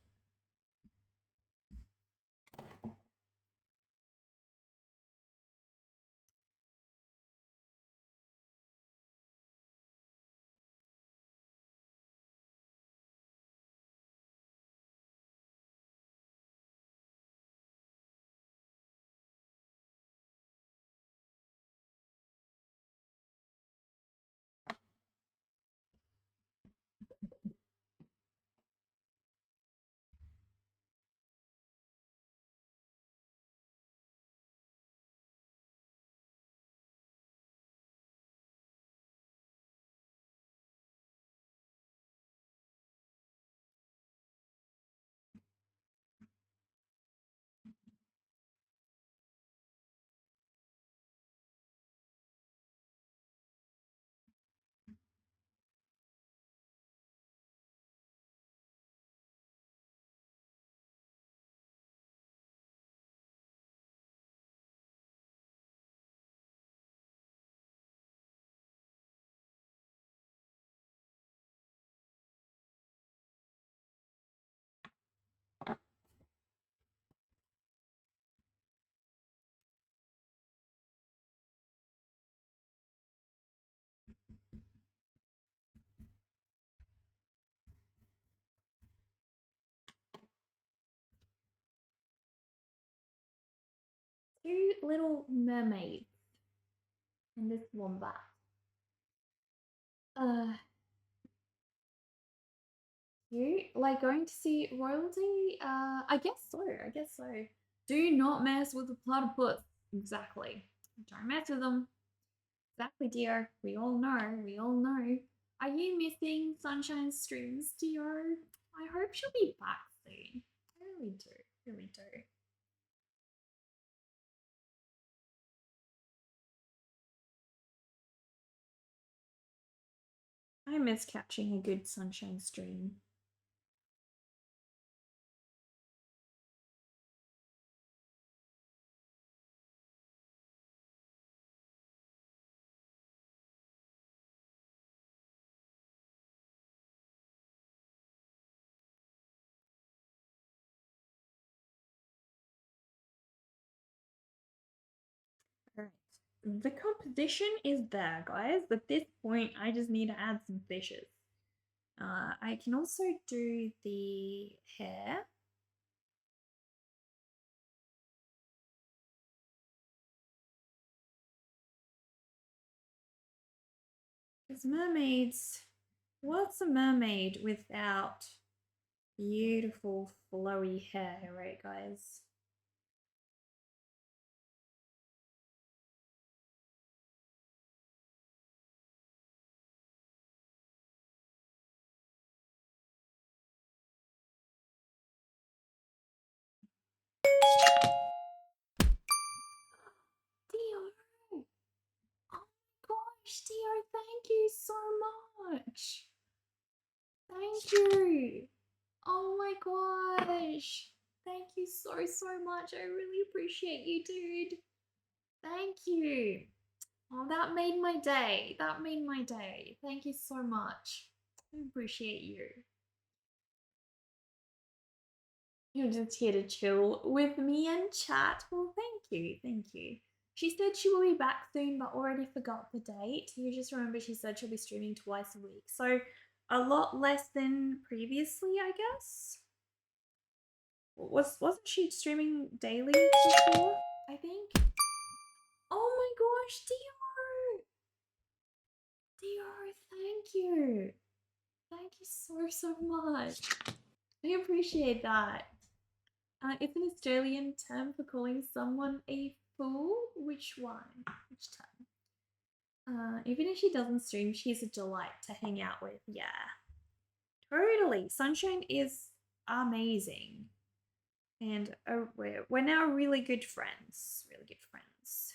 Two little mermaids and this wombat. Uh, cute. Like going to see royalty? I guess so. I guess so. Do not mess with the platypus. Exactly. Don't mess with them. Exactly, dear. We all know. We all know. Are you missing Sunshine Streams, dear? I hope she'll be back soon. I really do. Really do. I miss catching a good Sunshine Stream. Alright. The composition is there, guys. At this point, I just need to add some fishes. I can also do the hair. Because mermaids, what's a mermaid without beautiful flowy hair, right, guys? Dio, oh my gosh, Dio, thank you so much. Thank you. Oh my gosh. Thank you so much. I really appreciate you, dude. Thank you. Oh, that made my day. That made my day. Thank you so much. I appreciate you. You're just here to chill with me and chat. Well, thank you. Thank you. She said she will be back soon, but already forgot the date. You just remember she said she'll be streaming twice a week. So a lot less than previously, I guess. wasn't she streaming daily before? I think. Oh my gosh, Dior, thank you. Thank you so much. I appreciate that. It's an Australian term for calling someone a fool. Which one? Which term? Even if she doesn't stream, she's a delight to hang out with. Yeah, totally. Sunshine is amazing, and we're now really good friends. Really good friends.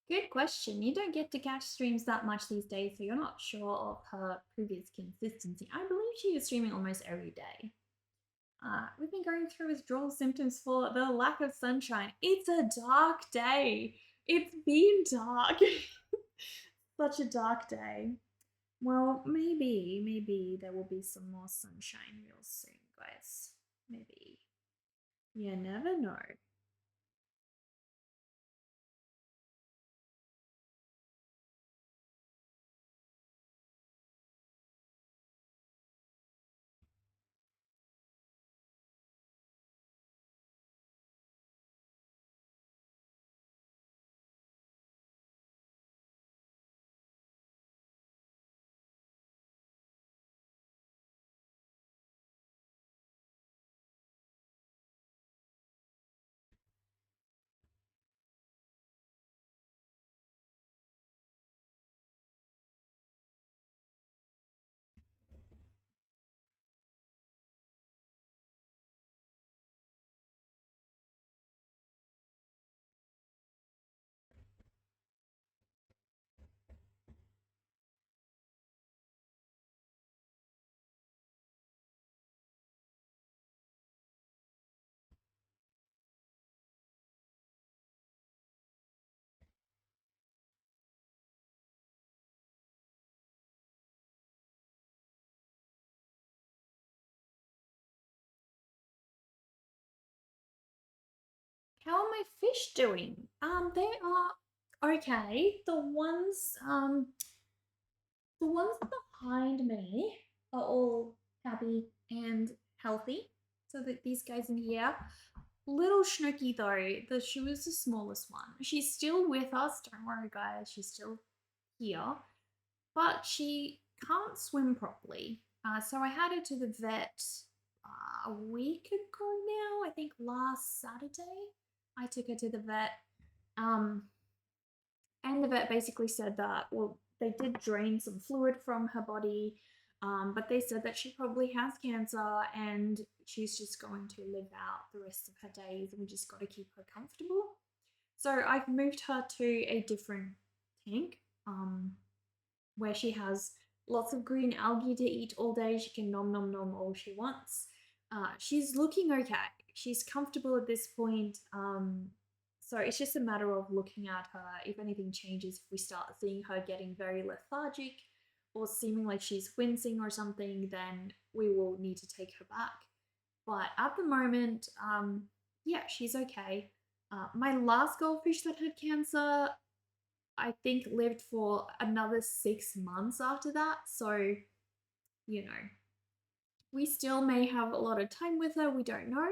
Good question. You don't get to catch streams that much these days, so you're not sure of her previous consistency. I believe she is streaming almost every day. We've been going through withdrawal symptoms for the lack of sunshine. It's a dark day. It's been dark. Such a dark day. Well, maybe there will be some more sunshine real soon, guys. Maybe. You never know. How are my fish doing? They are okay. The ones behind me are all happy and healthy. So that these guys in here, little Snooky though, she was the smallest one. She's still with us. Don't worry, guys. She's still here, but she can't swim properly. So I had her to the vet a week ago now. I think last Saturday, I took her to the vet. Um, and the vet basically said that, well, they did drain some fluid from her body, but they said that she probably has cancer and she's just going to live out the rest of her days and we just got to keep her comfortable. So I've moved her to a different tank where she has lots of green algae to eat all day. She can nom nom nom all she wants. She's looking okay. She's comfortable at this point. So it's just a matter of looking at her. If anything changes, if we start seeing her getting very lethargic or seeming like she's wincing or something, then we will need to take her back. But at the moment, yeah, she's okay. My last goldfish that had cancer, I think, lived for another 6 months after that. So, you know, we still may have a lot of time with her. We don't know.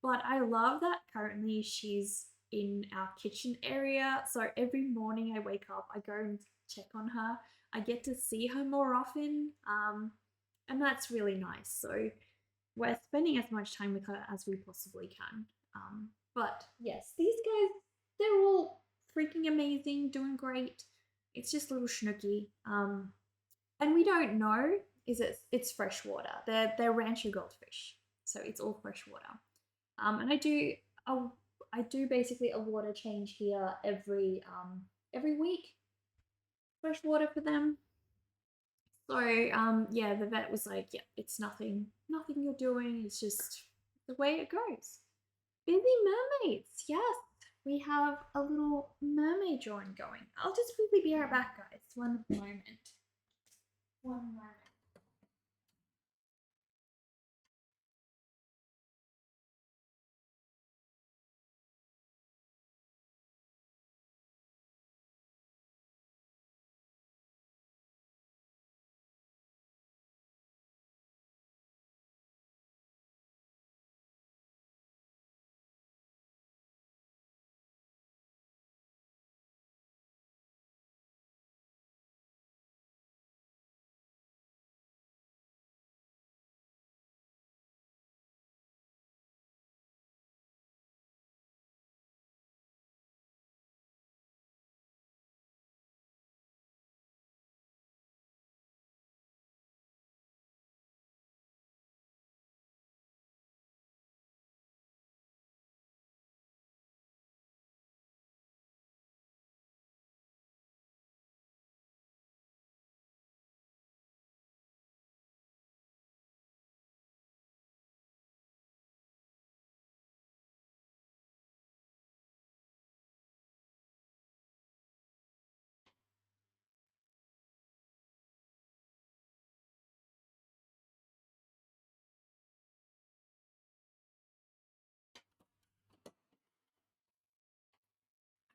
But I love that currently she's in our kitchen area. So every morning I wake up, I go and check on her. I get to see her more often, and that's really nice. So we're spending as much time with her as we possibly can. But yes, these guys, they're all freaking amazing, doing great. It's just little Snooky. And we don't know is it's fresh water. They're rancho goldfish, so it's all fresh water. And I do basically a water change here every week, fresh water for them. So yeah, the vet was like, yeah, it's nothing you're doing. It's just the way it goes. Busy mermaids, yes. We have a little mermaid drawing going. I'll just quickly be right back, guys. One moment. One moment.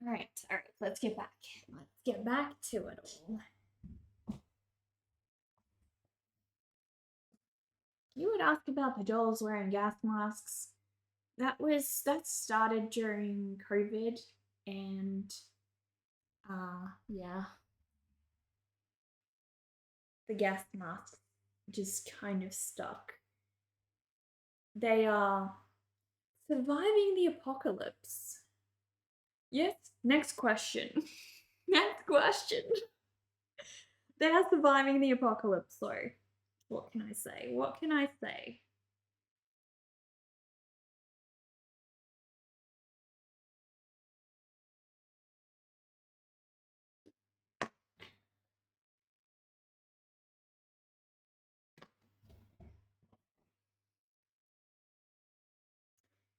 All right, let's get back. Let's get back to it all. You would ask about the dolls wearing gas masks. That started during COVID, and yeah, the gas masks just kind of stuck. They are surviving the apocalypse. Yes, next question. Next question. They are surviving the apocalypse, so what can I say? What can I say?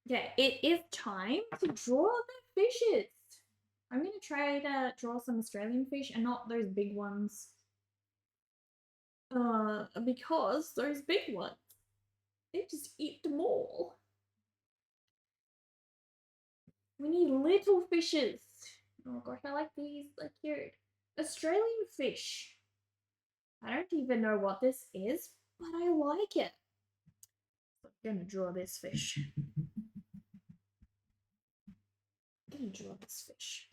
Yeah, it is time to draw the fishes. I'm gonna try to draw some Australian fish and not those big ones. Because those big ones, they just eat them all. We need little fishes. Oh gosh, I like these. They're cute. Australian fish. I don't even know what this is, but I like it. I'm gonna draw this fish. I'm gonna draw this fish.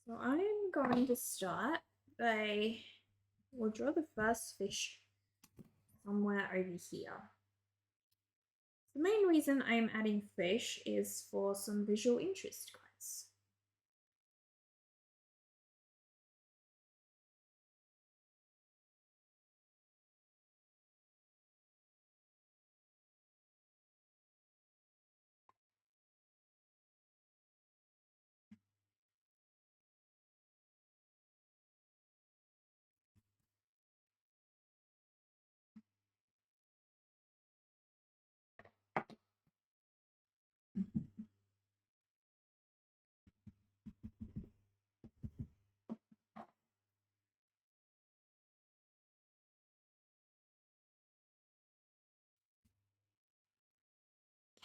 So I'm going to start by, we'll draw the first fish somewhere over here. The main reason I'm adding fish is for some visual interest, guys.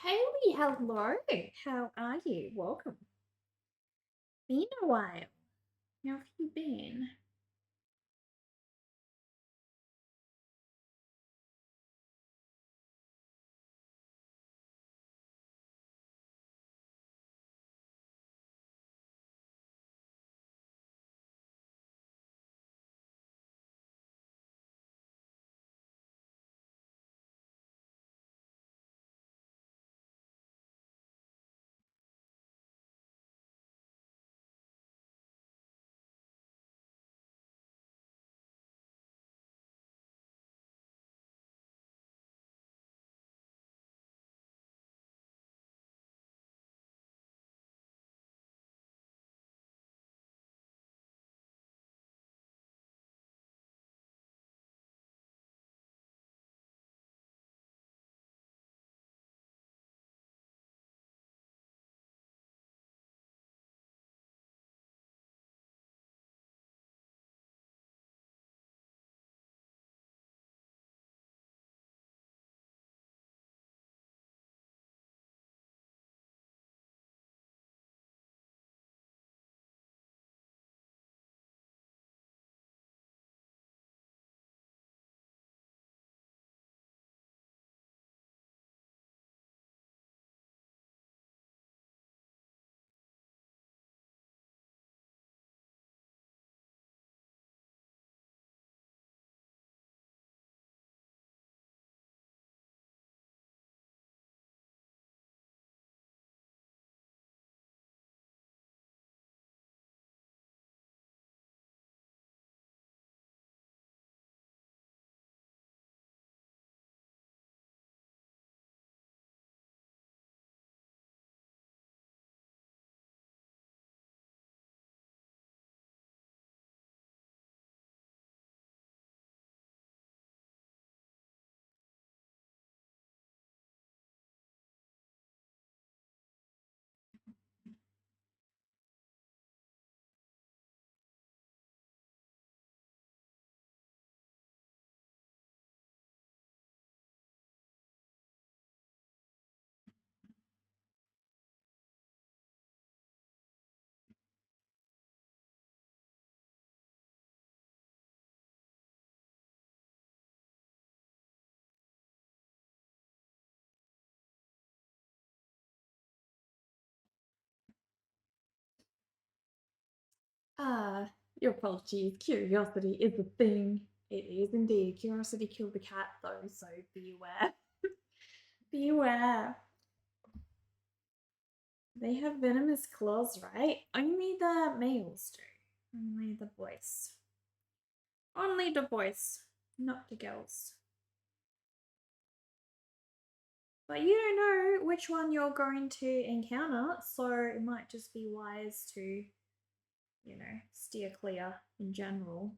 Kaylee, hello. How are you? Welcome. Been a while. How have you been? Your apologies. Curiosity is a thing. It is indeed. Curiosity killed the cat, though, so be aware. Be aware. They have venomous claws, right? Only the males do. Only the boys. Only the boys, not the girls. But you don't know which one you're going to encounter, so it might just be wise to, steer clear in general.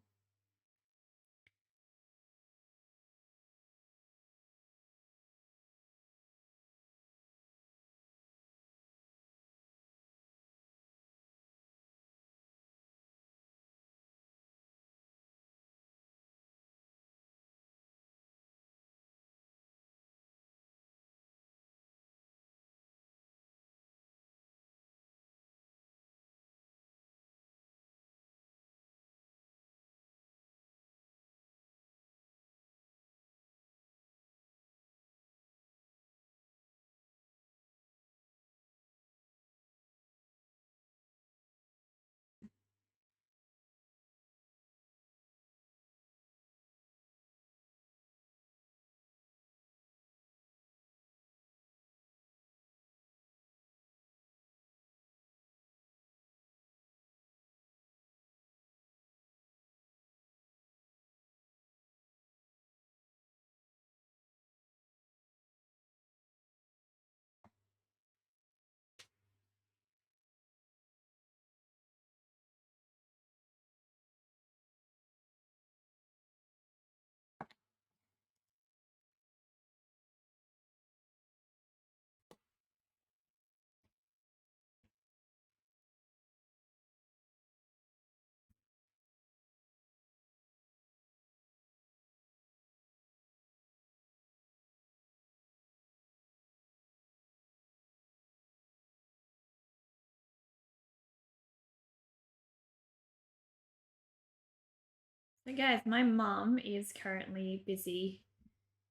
So guys, my mum is currently busy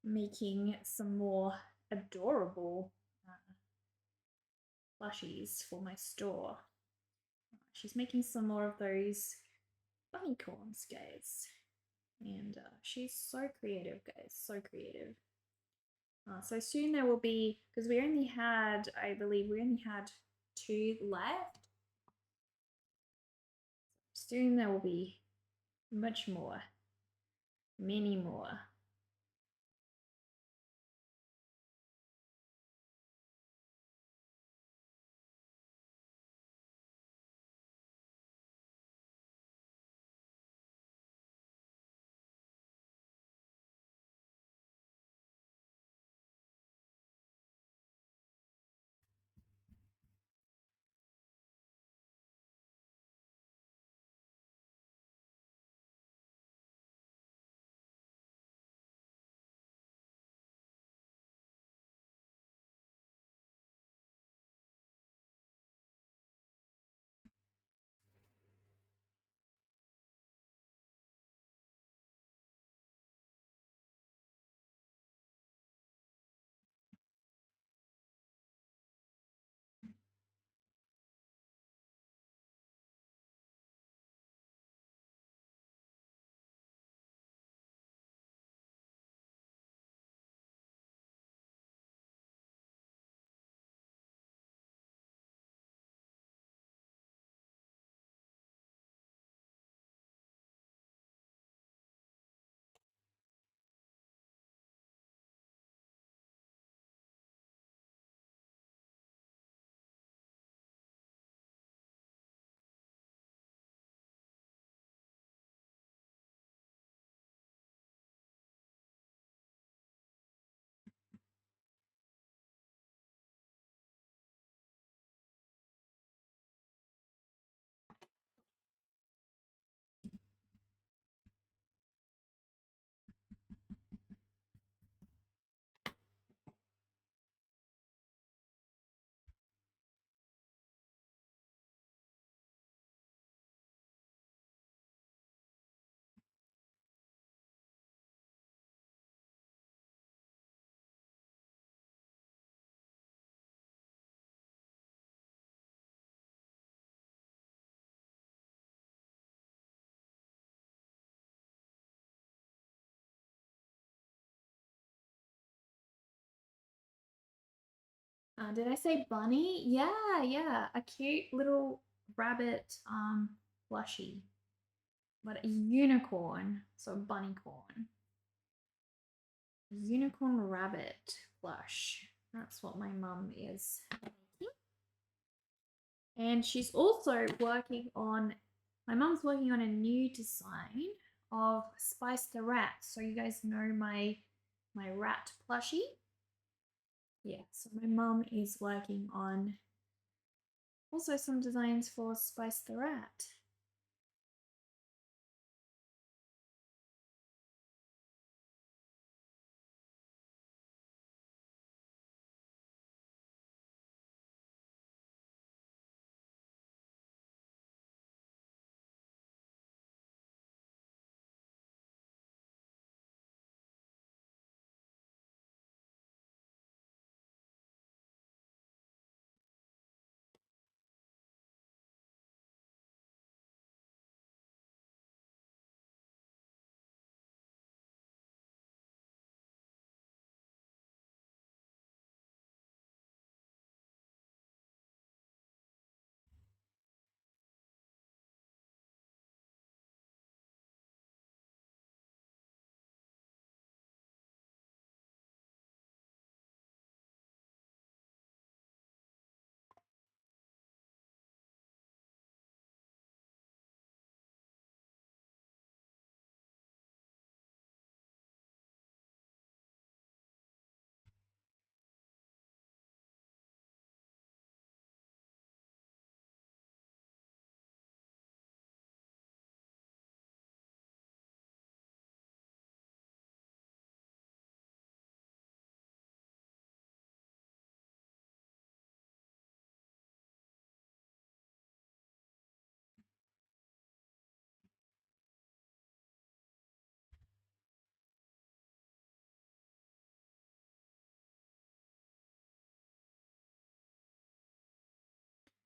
making some more adorable plushies for my store. She's making some more of those bunny corns, guys. And she's so creative, guys, so creative. So soon there will be, because we only had, I believe we only had 2 left. Soon there will be much more, many more. Did I say bunny? Yeah, yeah. A cute little rabbit plushie. But a unicorn. So bunny corn. Unicorn rabbit plush. That's what my mum is making. And she's also working on, my mum's working on a new design of Spice the Rat. So you guys know my rat plushie? Yeah, so my mum is working on also some designs for Spice the Rat.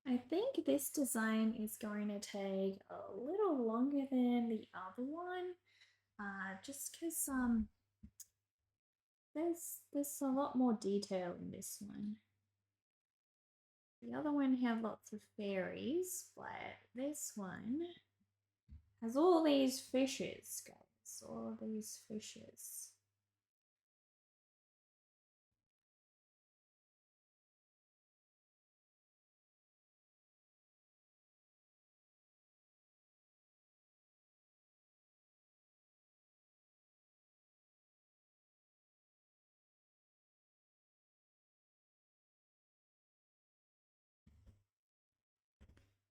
I think this design is going to take a little longer than the other one, just because there's a lot more detail in this one. The other one had lots of fairies, but this one has all these fishes, guys. All these fishes.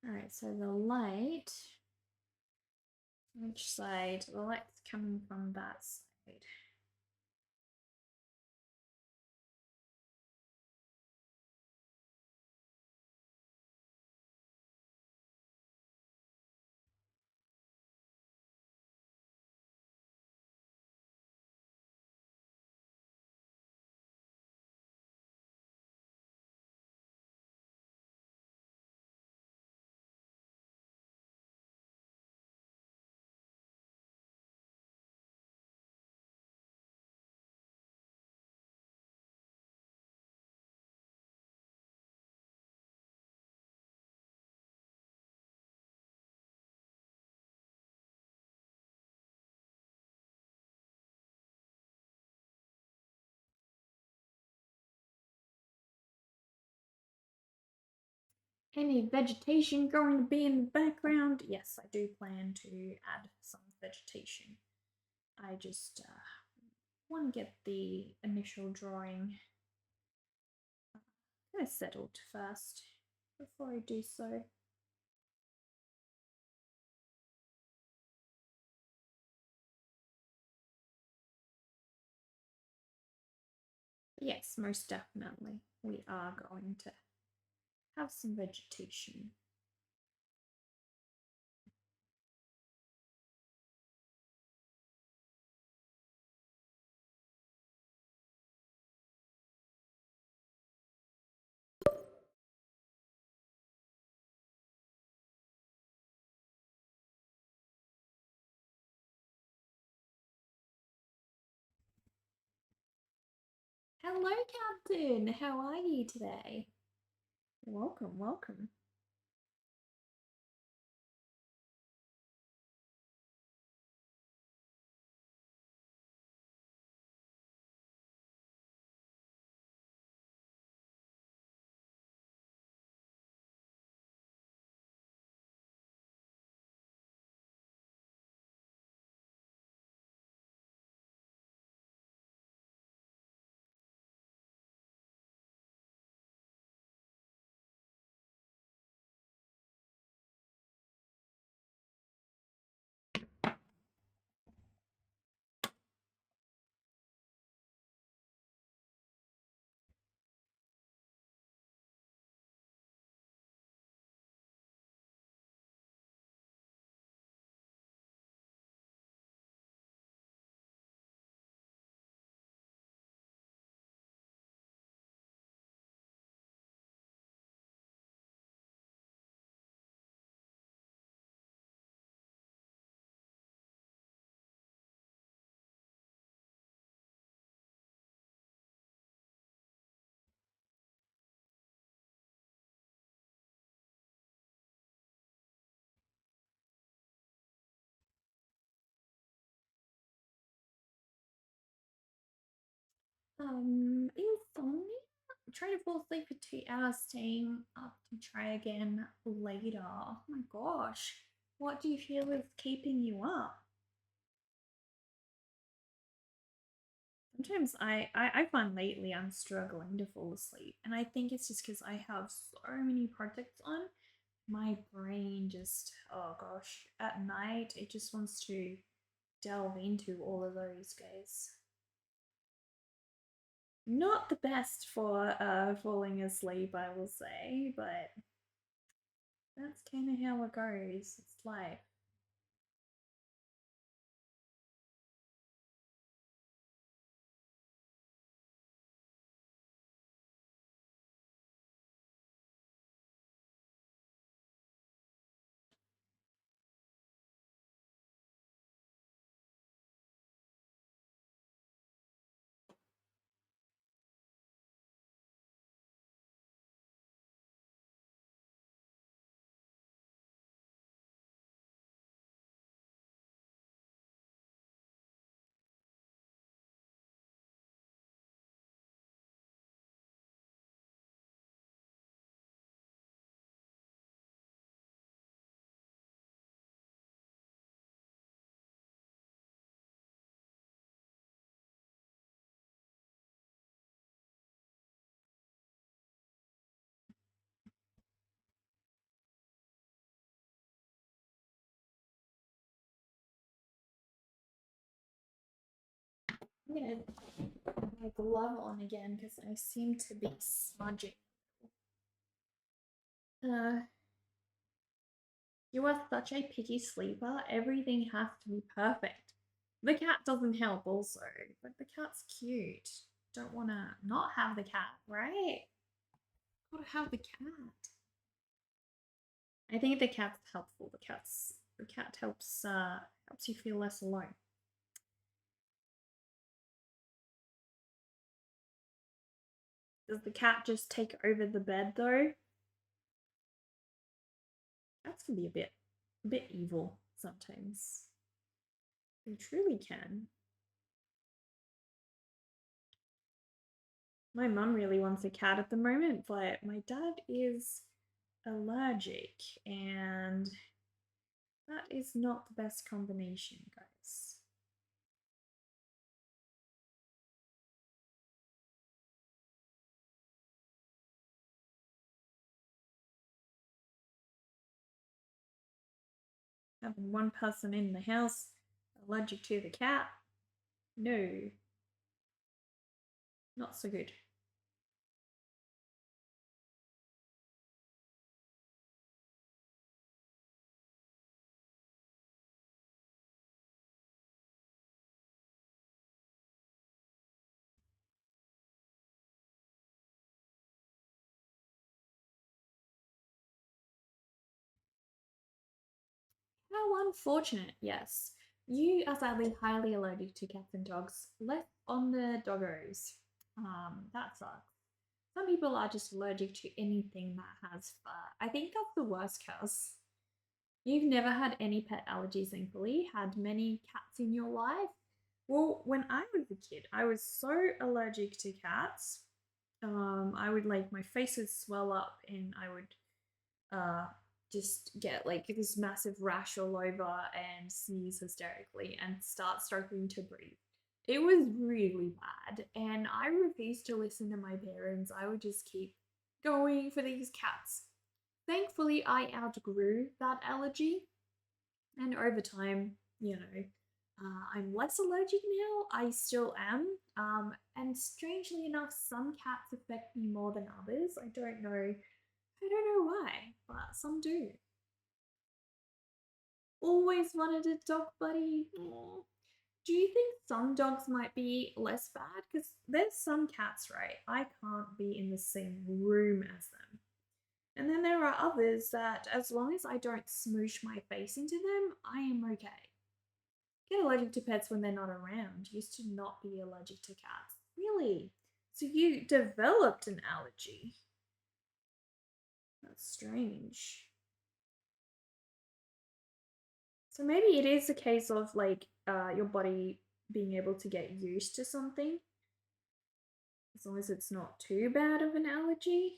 Alright, so the light, which side? The light's coming from that side. Any vegetation going to be in the background? Yes, I do plan to add some vegetation. I just want to get the initial drawing kind of settled first before I do so. Yes, most definitely. We are going to have some vegetation. Hello, Captain. How are you today? Welcome, welcome. Insomnia? Try to fall asleep for 2 hours, staying up to try again later. Oh my gosh. What do you feel is keeping you up? Sometimes I find lately I'm struggling to fall asleep, and I think it's just because I have so many projects on. My brain just, oh gosh, at night it just wants to delve into all of those guys. Not the best for falling asleep, I will say, but that's kind of how it goes. It's life. I'm gonna put my glove on again because I seem to be smudging. Uh, you are such a picky sleeper. Everything has to be perfect. The cat doesn't help, also, but the cat's cute. Don't want to not have the cat, right? Gotta have the cat. I think the cat's helpful. The cat helps you feel less alone. Does the cat just take over the bed though? Cats can be a bit evil sometimes. They truly can. My mum really wants a cat at the moment, but my dad is allergic, and that is not the best combination, guys. Having one person in the house allergic to the cat, no, not so good. How unfortunate, yes. You are sadly highly allergic to cats and dogs. Less on the doggos. That sucks. Some people are just allergic to anything that has fur. I think that's the worst curse. You've never had any pet allergies, thankfully. Had many cats in your life? Well, when I was a kid, I was so allergic to cats. I would like my face would swell up and I would uh just get like this massive rash all over and sneeze hysterically and start struggling to breathe. It was really bad, and I refused to listen to my parents. I would just keep going for these cats. Thankfully, I outgrew that allergy, and over time, I'm less allergic now. I still am. And strangely enough, some cats affect me more than others. I don't know. I don't know why, but some do. Always wanted a dog buddy. Aw. Do you think some dogs might be less bad? Because there's some cats, right? I can't be in the same room as them. And then there are others that, as long as I don't smoosh my face into them, I am okay. Get allergic to pets when they're not around. Used to not be allergic to cats. Really? So you developed an allergy? That's strange. So maybe it is a case of like your body being able to get used to something as long as it's not too bad of an allergy.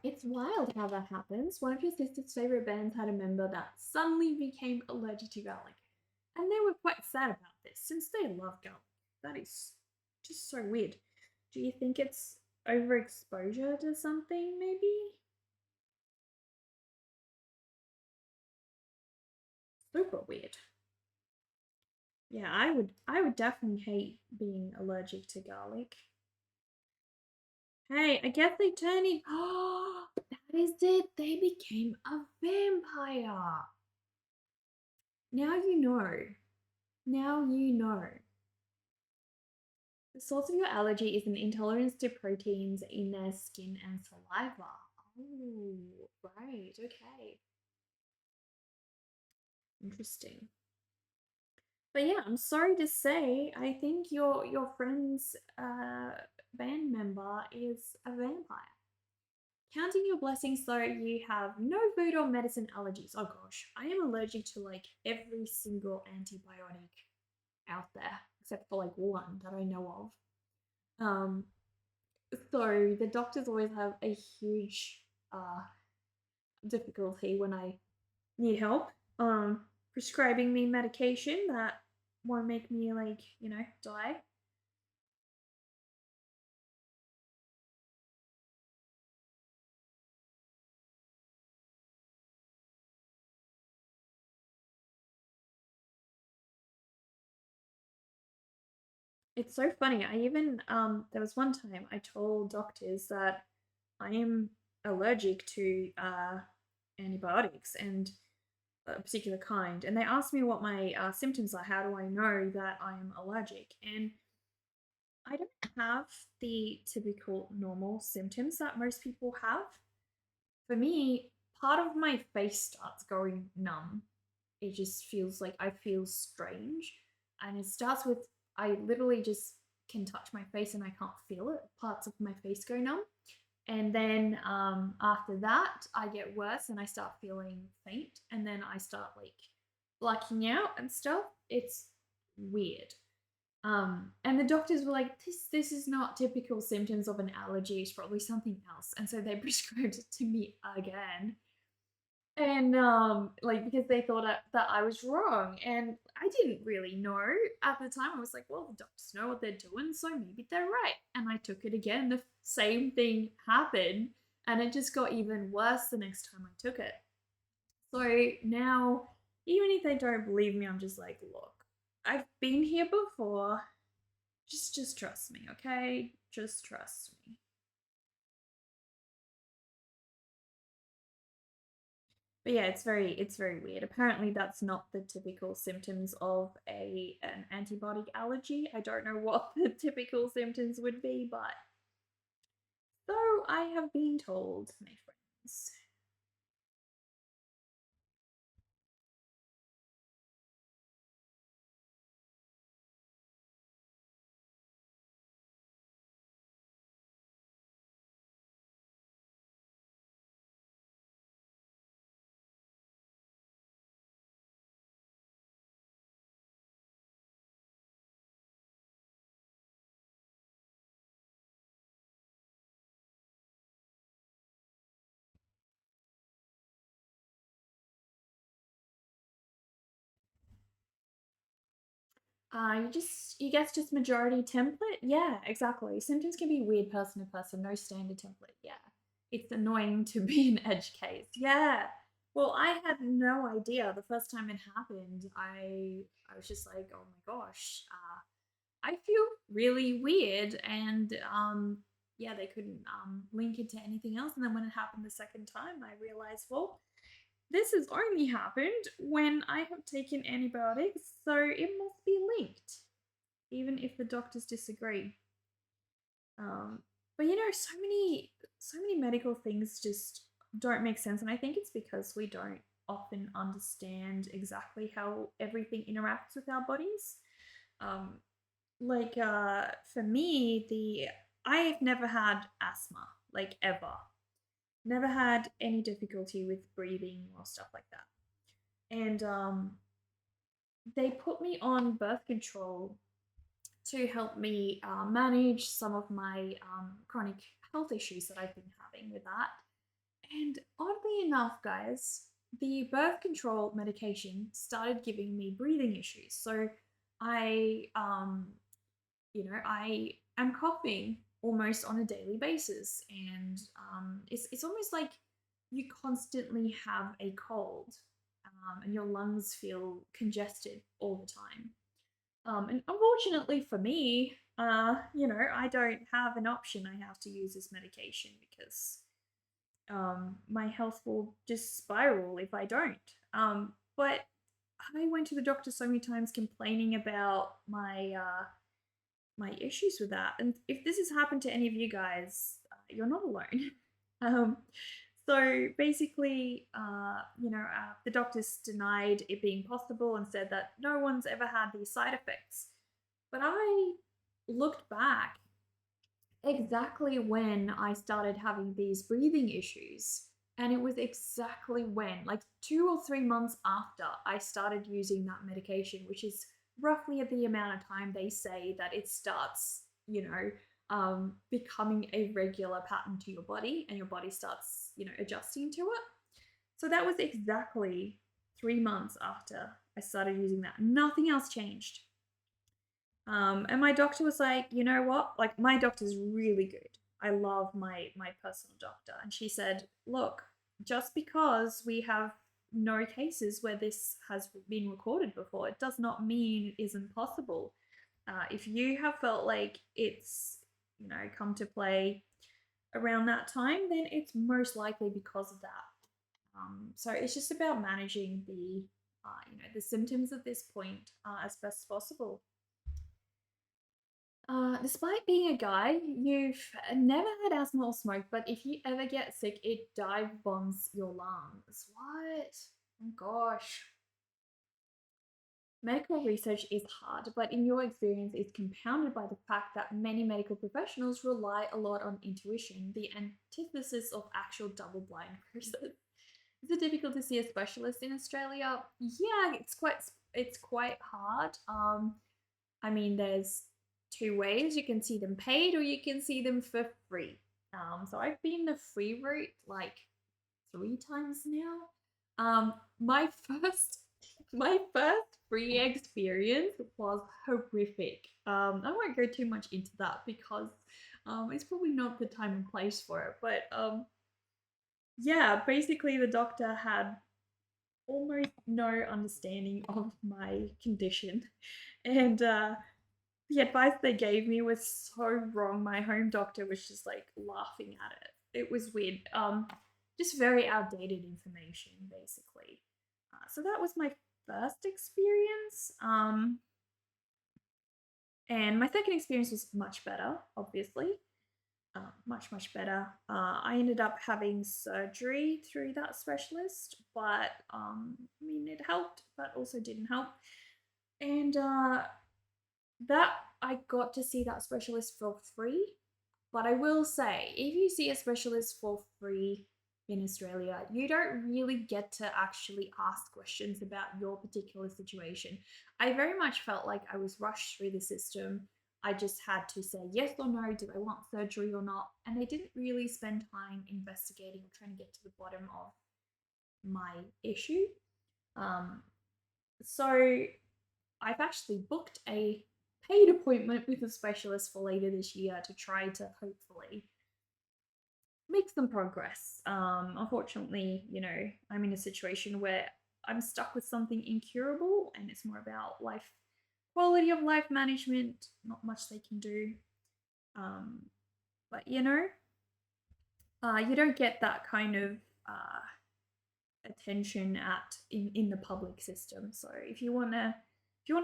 It's wild how that happens. One of your sister's favorite bands had a member that suddenly became allergic to garlic. And they were quite sad about this since they love garlic. That is just so weird. Do you think it's overexposure to something, maybe? Super weird. Yeah, I would definitely hate being allergic to garlic. Hey, I guess they turned in. Oh, that is it. They became a vampire. Now you know. Now you know. The source of your allergy is an intolerance to proteins in their skin and saliva. Oh, right. Okay. Interesting. But yeah, I'm sorry to say, I think your friend's band member is a vampire. Counting your blessings though, you have no food or medicine allergies. Oh gosh, I am allergic to like every single antibiotic out there, except for like one that I know of. So the doctors always have a huge difficulty when I need help prescribing me medication that won't make me like, die. It's so funny. I even there was one time I told doctors that I am allergic to antibiotics and a particular kind, and they asked me what my symptoms are. How do I know that I am allergic? And I don't have the typical normal symptoms that most people have. For me, part of my face starts going numb. It just feels like I feel strange. And it starts with I literally just can touch my face and I can't feel it. Parts of my face go numb. And then after that, I get worse and I start feeling faint. And then I start like blacking out and stuff. It's weird. And the doctors were like, this is not typical symptoms of an allergy. It's probably something else. And so they prescribed it to me again. And like because they thought that I was wrong, and I didn't really know at the time. I was like, well, the doctors know what they're doing, so maybe they're right. And I took it again. The same thing happened, and it just got even worse the next time I took it. So now, even if they don't believe me, I'm just like, look. I've been here before. Just trust me, okay? Just trust me. But yeah, it's very weird. Apparently that's not the typical symptoms of a an antibiotic allergy. I don't know what the typical symptoms would be, but so I have been told, my friends. You guess just majority template? Yeah, exactly. Symptoms can be weird person to person, no standard template. Yeah. It's annoying to be an edge case. Yeah. Well, I had no idea the first time it happened. I was just like, oh my gosh, I feel really weird, and yeah, they couldn't link it to anything else. And then when it happened the second time, I realized, well, this has only happened when I have taken antibiotics, so it must be linked, even if the doctors disagree. Um, but so many medical things just don't make sense, and I think it's because we don't often understand exactly how everything interacts with our bodies. Um, for me, the I've never had asthma, like ever. Never had any difficulty with breathing or stuff like that. And they put me on birth control to help me manage some of my chronic health issues that I've been having with that. And oddly enough, guys, the birth control medication started giving me breathing issues. So I am coughing almost on a daily basis, and it's almost like you constantly have a cold, and your lungs feel congested all the time. And unfortunately for me, I don't have an option. I have to use this medication because my health will just spiral if I don't. But I went to the doctor so many times complaining about my issues with that. And if this has happened to any of you guys, you're not alone. um, so basically, the doctors denied it being possible and said that no one's ever had these side effects. But I looked back exactly when I started having these breathing issues. And it was exactly when, like 2 or 3 months after I started using that medication, which is roughly at the amount of time they say that it starts, becoming a regular pattern to your body, and your body starts, adjusting to it. So that was exactly 3 months after I started using that. Nothing else changed. And my doctor was like, you know what? Like, my doctor's really good. I love my personal doctor, and she said, look, just because we have no cases where this has been recorded before, it does not mean it isn't possible. If you have felt like it's come to play around that time, then it's most likely because of that. So it's just about managing the symptoms at this point as best as possible. Despite being a guy, you've never had asthma or smoke, but if you ever get sick, it dive bombs your lungs. What? Oh gosh. Medical research is hard, but in your experience, it's compounded by the fact that many medical professionals rely a lot on intuition, the antithesis of actual double blind research. Is it difficult to see a specialist in Australia? Yeah, it's quite hard. I mean, there's two ways. You can see them paid or you can see them for free. So I've been the free route like 3 times now. My first my first free experience was horrific. I won't go too much into that because it's probably not the time and place for it. But yeah, basically the doctor had almost no understanding of my condition. And the advice they gave me was so wrong. My home doctor was just like laughing at it. It was weird. Just very outdated information, basically. So that was my first experience. And my second experience was much better, obviously. Much better. I ended up having surgery through that specialist, but I mean, it helped, but also didn't help. And that I got to see that specialist for free. But I will say, if you see a specialist for free in Australia, you don't really get to actually ask questions about your particular situation. I very much felt like I was rushed through the system. I just had to say yes or no, do I want surgery or not? And they didn't really spend time investigating or trying to get to the bottom of my issue. Um, so I've actually booked a paid appointment with a specialist for later this year to try to hopefully make some progress. Unfortunately, I'm in a situation where I'm stuck with something incurable and it's more about quality of life management, not much they can do. Um, but you don't get that kind of attention in the public system. So if you want to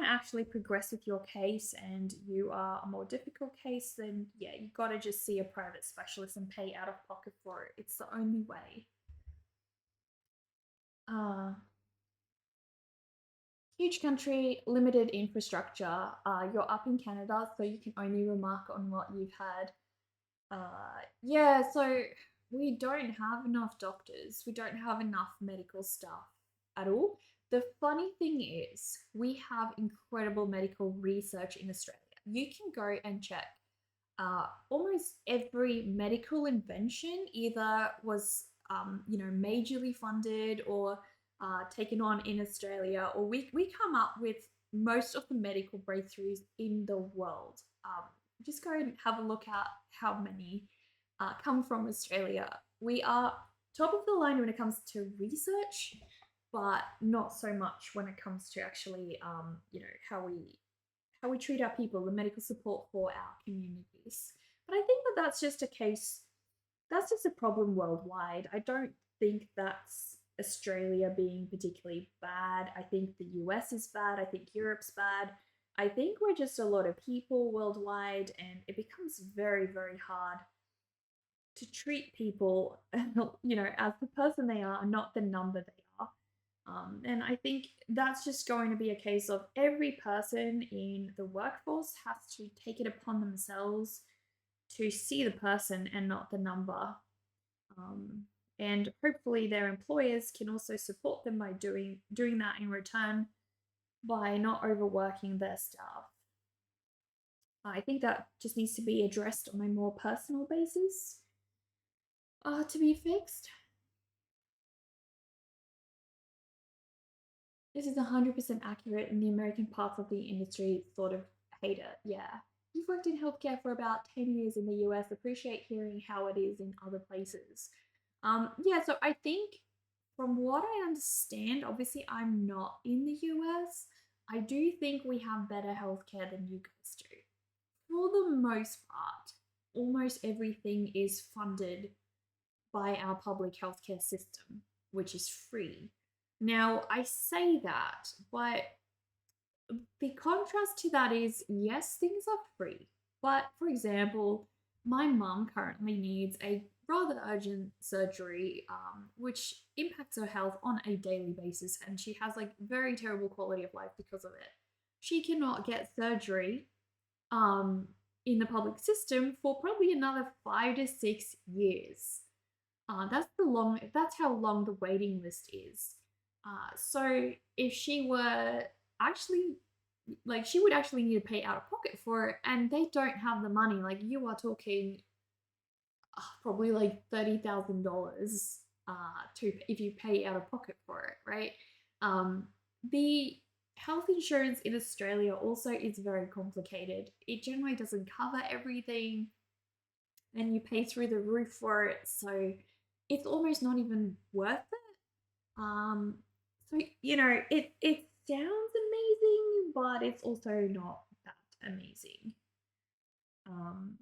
actually progress with your case and you are a more difficult case, then yeah, you got to just see a private specialist and pay out of pocket for it. It's the only way. Uh, Huge country, limited infrastructure. You're up in Canada, so you can only remark on what you've had. Yeah, so we don't have enough doctors. We don't have enough medical staff at all. The funny thing is, we have incredible medical research in Australia. You can go and check. Almost every medical invention either was, majorly funded or taken on in Australia, or we come up with most of the medical breakthroughs in the world. Just go and have a look at how many come from Australia. We are top of the line when it comes to research, but not so much when it comes to actually, how we treat our people, the medical support for our communities. But I think that that's just a case, that's just a problem worldwide. I don't think that's Australia being particularly bad. I think the US is bad. I think Europe's bad. I think we're just a lot of people worldwide, and it becomes very, very hard to treat people, as the person they are, not the number they are. And I think that's just going to be a case of every person in the workforce has to take it upon themselves to see the person and not the number. Um, and hopefully their employers can also support them by doing that in return by not overworking their staff. I think that just needs to be addressed on a more personal basis to be fixed. This is 100% accurate, and the American parts of the industry sort of hate it. Yeah. You've worked in healthcare for about 10 years in the US. Appreciate hearing how it is in other places. Yeah, so I think from what I understand, obviously I'm not in the US, I do think we have better healthcare than you guys do. For the most part, almost everything is funded by our public healthcare system, which is free. Now, I say that, but the contrast to that is yes, things are free. But for example, my mum currently needs a rather urgent surgery, which impacts her health on a daily basis, and she has like very terrible quality of life because of it. She cannot get surgery um, in the public system for probably another 5 to 6 years. That's how long the waiting list is. So if she were actually she would actually need to pay out of pocket for it, and they don't have the money. Like you are talking probably like $30,000 to if you pay out of pocket for it, right? The health insurance in Australia also is very complicated. It generally doesn't cover everything, and you pay through the roof for it, so it's almost not even worth it. So, it sounds amazing, but it's also not that amazing. Um,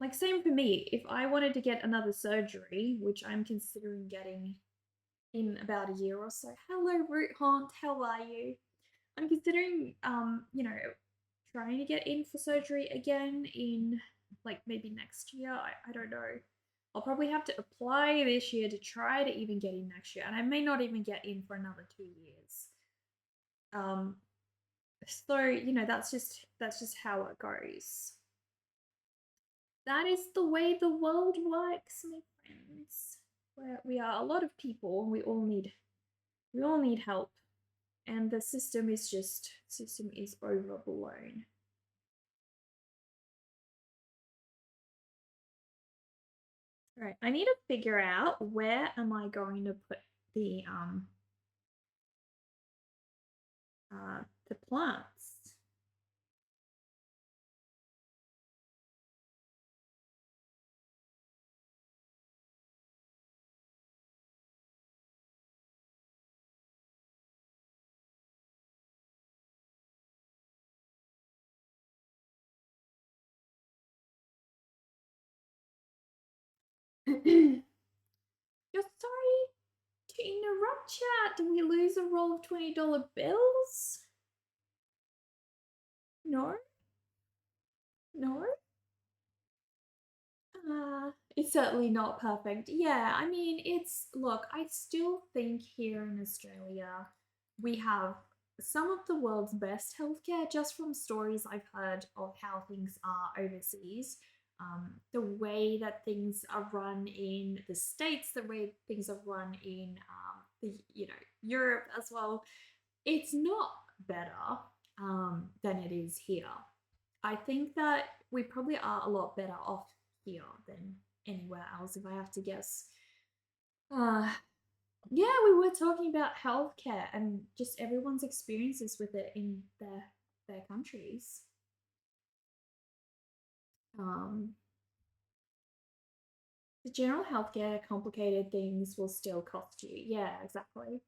like same for me. If I wanted to get another surgery, which I'm considering getting in about a year or so. Hello, Root Haunt. How are you? I'm considering, trying to get in for surgery again in like maybe next year. I don't know. I'll probably have to apply this year to try to even get in next year, and I may not even get in for another 2 years. Um, so that's just how it goes. That is the way the world works, my friends. Where we are a lot of people, and we all need help, and the system is overblown. All right, I need to figure out where am I going to put the plants. You're sorry to interrupt, chat. Did we lose a roll of $20 bills? No, no. It's certainly not perfect. Yeah, I mean, look, I still think here in Australia, we have some of the world's best healthcare just from stories I've heard of how things are overseas. The way that things are run in the States, the way things are run in Europe as well, it's not better than it is here. I think that we probably are a lot better off here than anywhere else, if I have to guess. Uh, yeah, we were talking about healthcare and just everyone's experiences with it in their countries. Um, the general healthcare complicated things will still cost you. Yeah, exactly.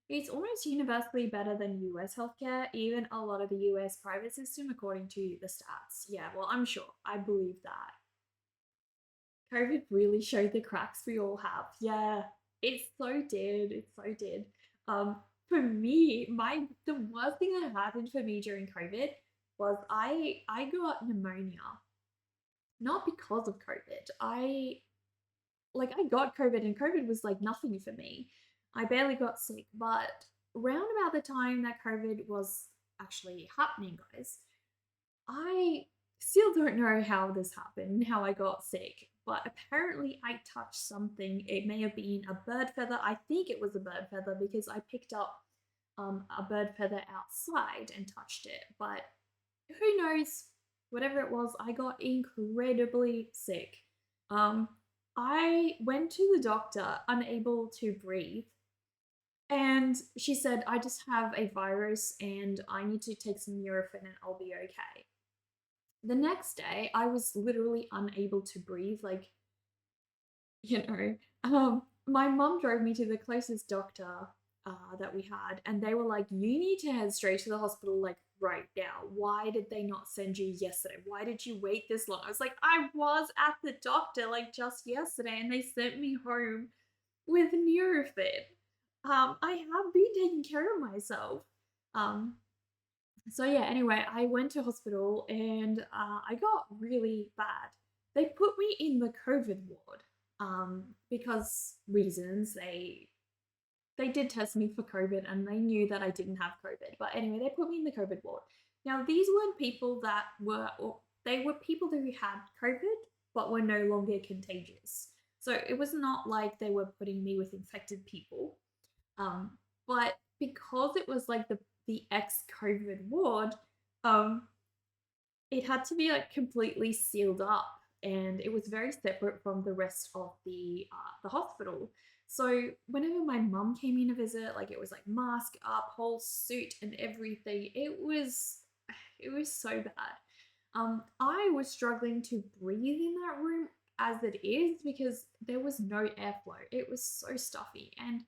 It's almost universally better than US healthcare, even a lot of the US private system, according to the stats. Yeah, well, I'm sure. I believe that. COVID really showed the cracks we all have. Yeah, it so did. It so did. Um, for me, the worst thing that happened for me during COVID was I got pneumonia. Not because of COVID. I got COVID and COVID was like nothing for me. I barely got sick, but around about the time that COVID was actually happening, guys, I still don't know how this happened, how I got sick, but apparently I touched something. It may have been a bird feather. I think it was a bird feather because I picked up a bird feather outside and touched it. But who knows? Whatever it was, I got incredibly sick. Um, I went to the doctor, unable to breathe, and she said, I just have a virus and I need to take some Nurofen and I'll be okay. The next day, I was literally unable to breathe. Like, my mom drove me to the closest doctor that we had, and they were like, you need to head straight to the hospital, like, right now. Why did they not send you yesterday? Why did you wait this long? I was like, I was at the doctor, like, just yesterday, and they sent me home with Nurofen. I have been taking care of myself. Um, so yeah, anyway, I went to hospital and I got really bad. They put me in the COVID ward because reasons. They did test me for COVID and they knew that I didn't have COVID. But anyway, they put me in the COVID ward. Now these weren't people that were, or they were people who had COVID but were no longer contagious. So it was not like they were putting me with infected people. Um, but because it was like the ex-COVID ward, um, it had to be like completely sealed up, and it was very separate from the rest of the hospital. So whenever my mum came in to visit, like it was like mask up, whole suit and everything. It was so bad. I was struggling to breathe in that room as it is because there was no airflow. It was so stuffy, and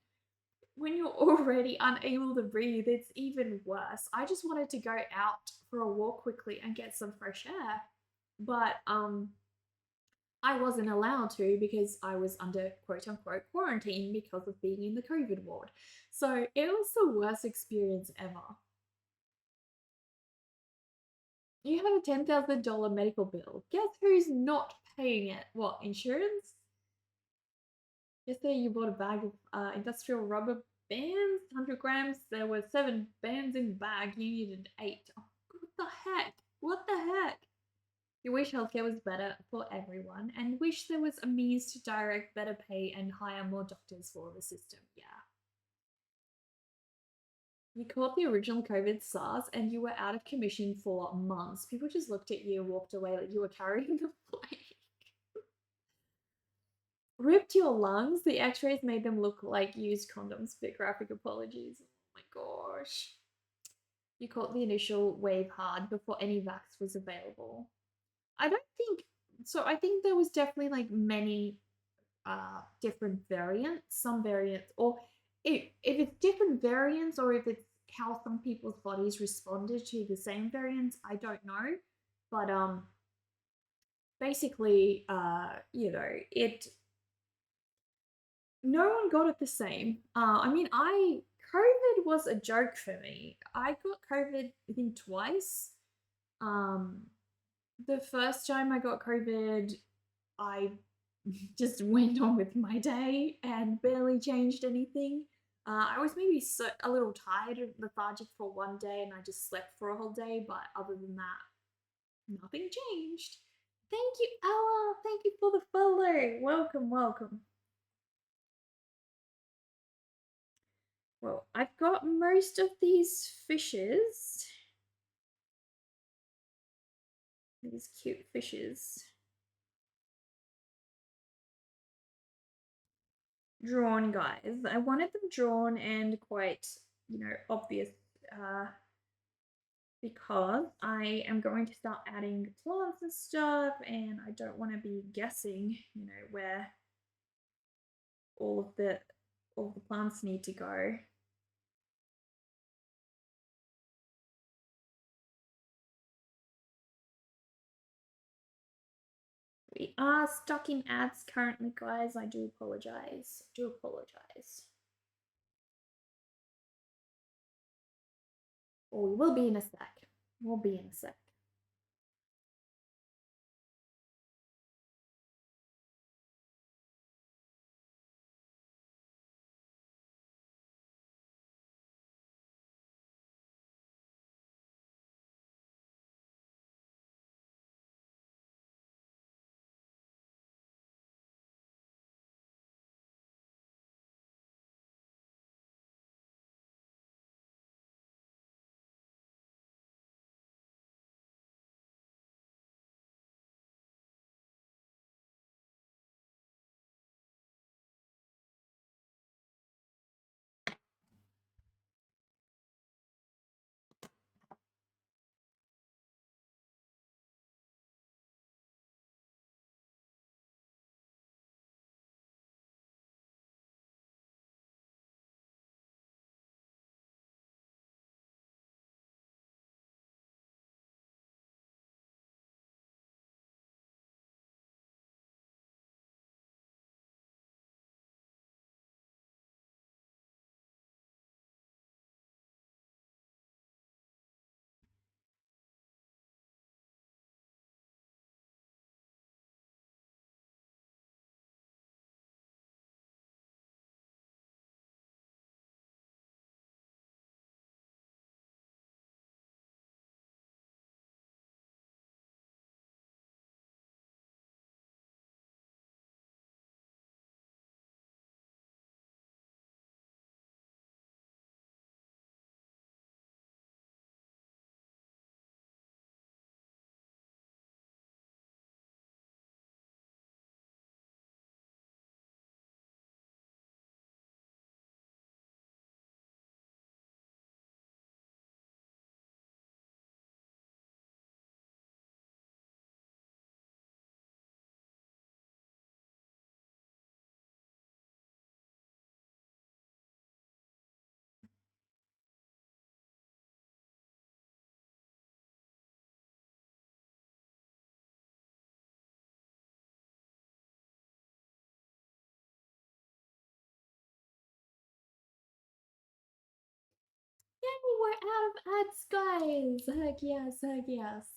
when you're already unable to breathe, it's even worse. I just wanted to go out for a walk quickly and get some fresh air. But I wasn't allowed to because I was under quote unquote quarantine because of being in the COVID ward. So it was the worst experience ever. You have a $10,000 medical bill. Guess who's not paying it? What, insurance? Yesterday you bought a bag of industrial rubber bands, 100 grams. There were 7 bands in the bag. You needed 8. Oh, what the heck? What the heck? You wish healthcare was better for everyone and wish there was a means to direct better pay and hire more doctors for the system. Yeah. You caught the original COVID SARS and you were out of commission for months. People just looked at you and walked away like you were carrying the plague. Ripped your lungs. The x-rays made them look like used condoms. Bit graphic apologies. Oh my gosh. You caught the initial wave hard before any vax was available. I don't think so. I think there was definitely like many different variants, some variants, or if it's different variants or if it's how some people's bodies responded to the same variants, I don't know. But basically it no one got it the same. I mean, COVID was a joke for me. I got COVID, I think, twice. Um, the first time I got COVID, I just went on with my day and barely changed anything. I was maybe a little tired and lethargic for one day, and I just slept for a whole day. But other than that, nothing changed. Thank you, Ella. Thank you for the follow. Welcome, welcome. Well, I've got most of these fishes. These cute fishes. Drawn, guys. I wanted them drawn and quite, obvious because I am going to start adding plants and stuff and I don't want to be guessing, where all of the plants need to go. We are stuck in ads currently, guys. I do apologize. Do apologize. Or we will be in a sec. We'll be in a sec. out of ads, guys. Heck yes, heck yes.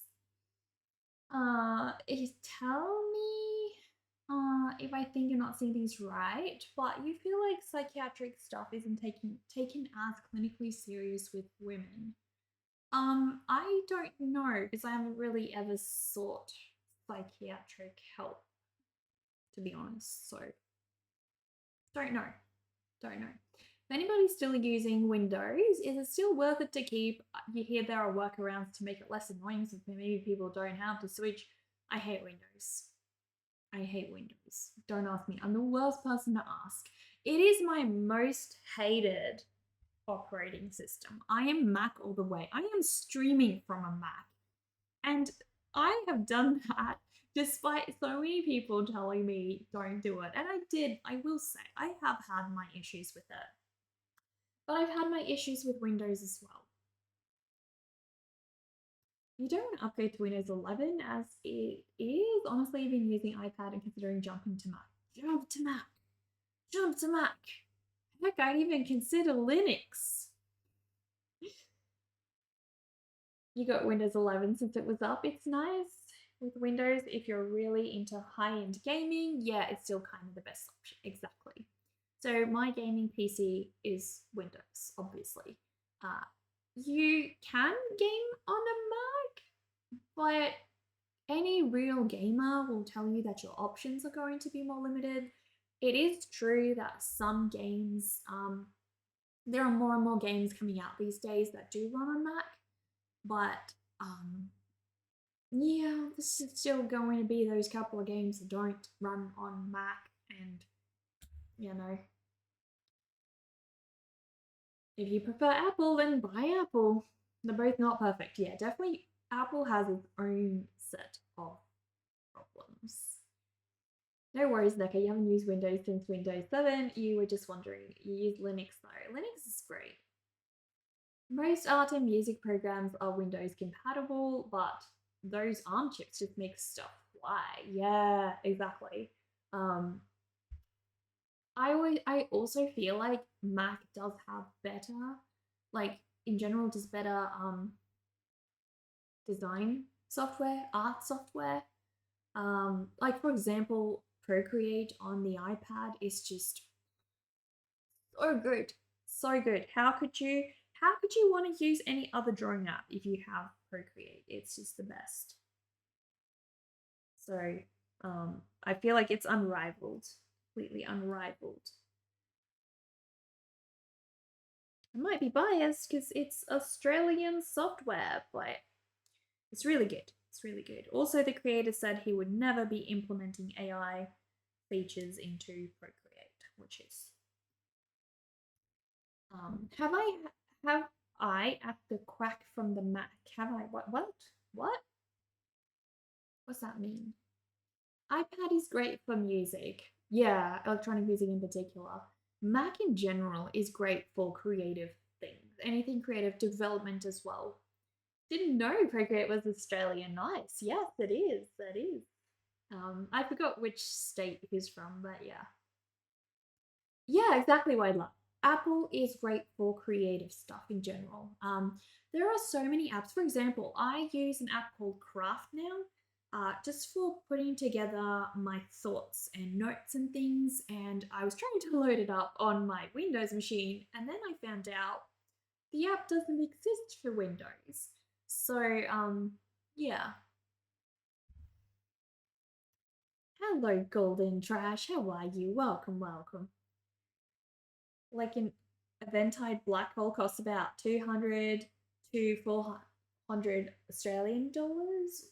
Tell me if I think you're not seeing things right, but you feel like psychiatric stuff isn't taken as clinically serious with women. I don't know because I haven't really ever sought psychiatric help, to be honest. So don't know. Don't know. If anybody's still using Windows, is it still worth it to keep? You hear there are workarounds to make it less annoying so maybe people don't have to switch. I hate Windows. I hate Windows. Don't ask me. I'm the worst person to ask. It is my most hated operating system. I am Mac all the way. I am streaming from a Mac. And I have done that despite so many people telling me don't do it. And I will say, I have had my issues with it. But I've had my issues with Windows as well. You don't want to upgrade to Windows 11 as it is. Honestly, I've been using iPad and considering jumping to Mac. Jump to Mac. Jump to Mac. Heck, I'd even consider Linux. You got Windows 11 since it was up. It's nice with Windows if you're really into high-end gaming. Yeah, it's still kind of the best option. Exactly. So my gaming PC is Windows, obviously. You can game on a Mac, but any real gamer will tell you that your options are going to be more limited. It is true that some games, there are more and more games coming out these days that do run on Mac, but yeah, this is still going to be those couple of games that don't run on Mac, and you know, if you prefer Apple, then buy Apple. They're both not perfect. Yeah, definitely Apple has its own set of problems. No worries, Neka, you haven't used Windows since Windows 7. You were just wondering. You use Linux though. Linux is great. Most art and music programs are Windows compatible, but those ARM chips just make stuff fly. Yeah, exactly. I also feel like Mac does have better, like in general, just better design software, art software. Like for example, Procreate on the iPad is just so good, so good. How could you want to use any other drawing app if you have Procreate? It's just the best. So I feel like it's unrivaled, completely unrivaled. I might be biased because it's Australian software, but it's really good. It's really good. Also, the creator said he would never be implementing AI features into Procreate, which is have I at the quack from the Mac? Have I what? What's that mean? iPad is great for music. Yeah, electronic music in particular. Mac in general is great for creative things. Anything creative development as well. Didn't know Procreate was Australian. Nice. Yes, it is. That is. I forgot which state he's from, but yeah. Yeah, exactly what I love. Apple is great for creative stuff in general. There are so many apps. For example, I use an app called Craft now, just for putting together my thoughts and notes and things. And I was trying to load it up on my Windows machine, and then I found out the app doesn't exist for Windows. So, yeah. Hello, Golden Trash. How are you? Welcome, welcome. Like an Eventide black hole costs about 200 to 400 Australian dollars.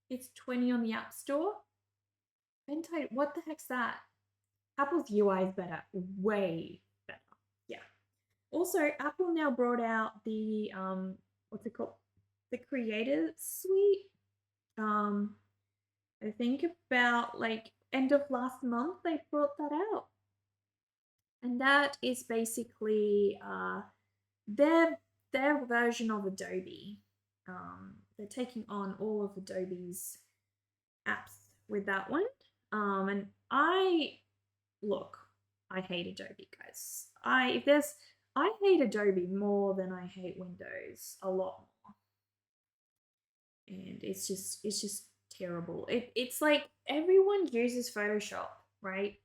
It's 20 on the App Store. Eventide, what the heck's that? Apple's UI is better, way better. Yeah. Also, Apple now brought out the what's it called? The Creator Suite. I think about like end of last month they brought that out. And that is basically their their version of Adobe. They're taking on all of Adobe's apps with that one. And I look, I hate Adobe, guys. I hate Adobe more than I hate Windows, a lot more. And it's just terrible. It's like everyone uses Photoshop, right?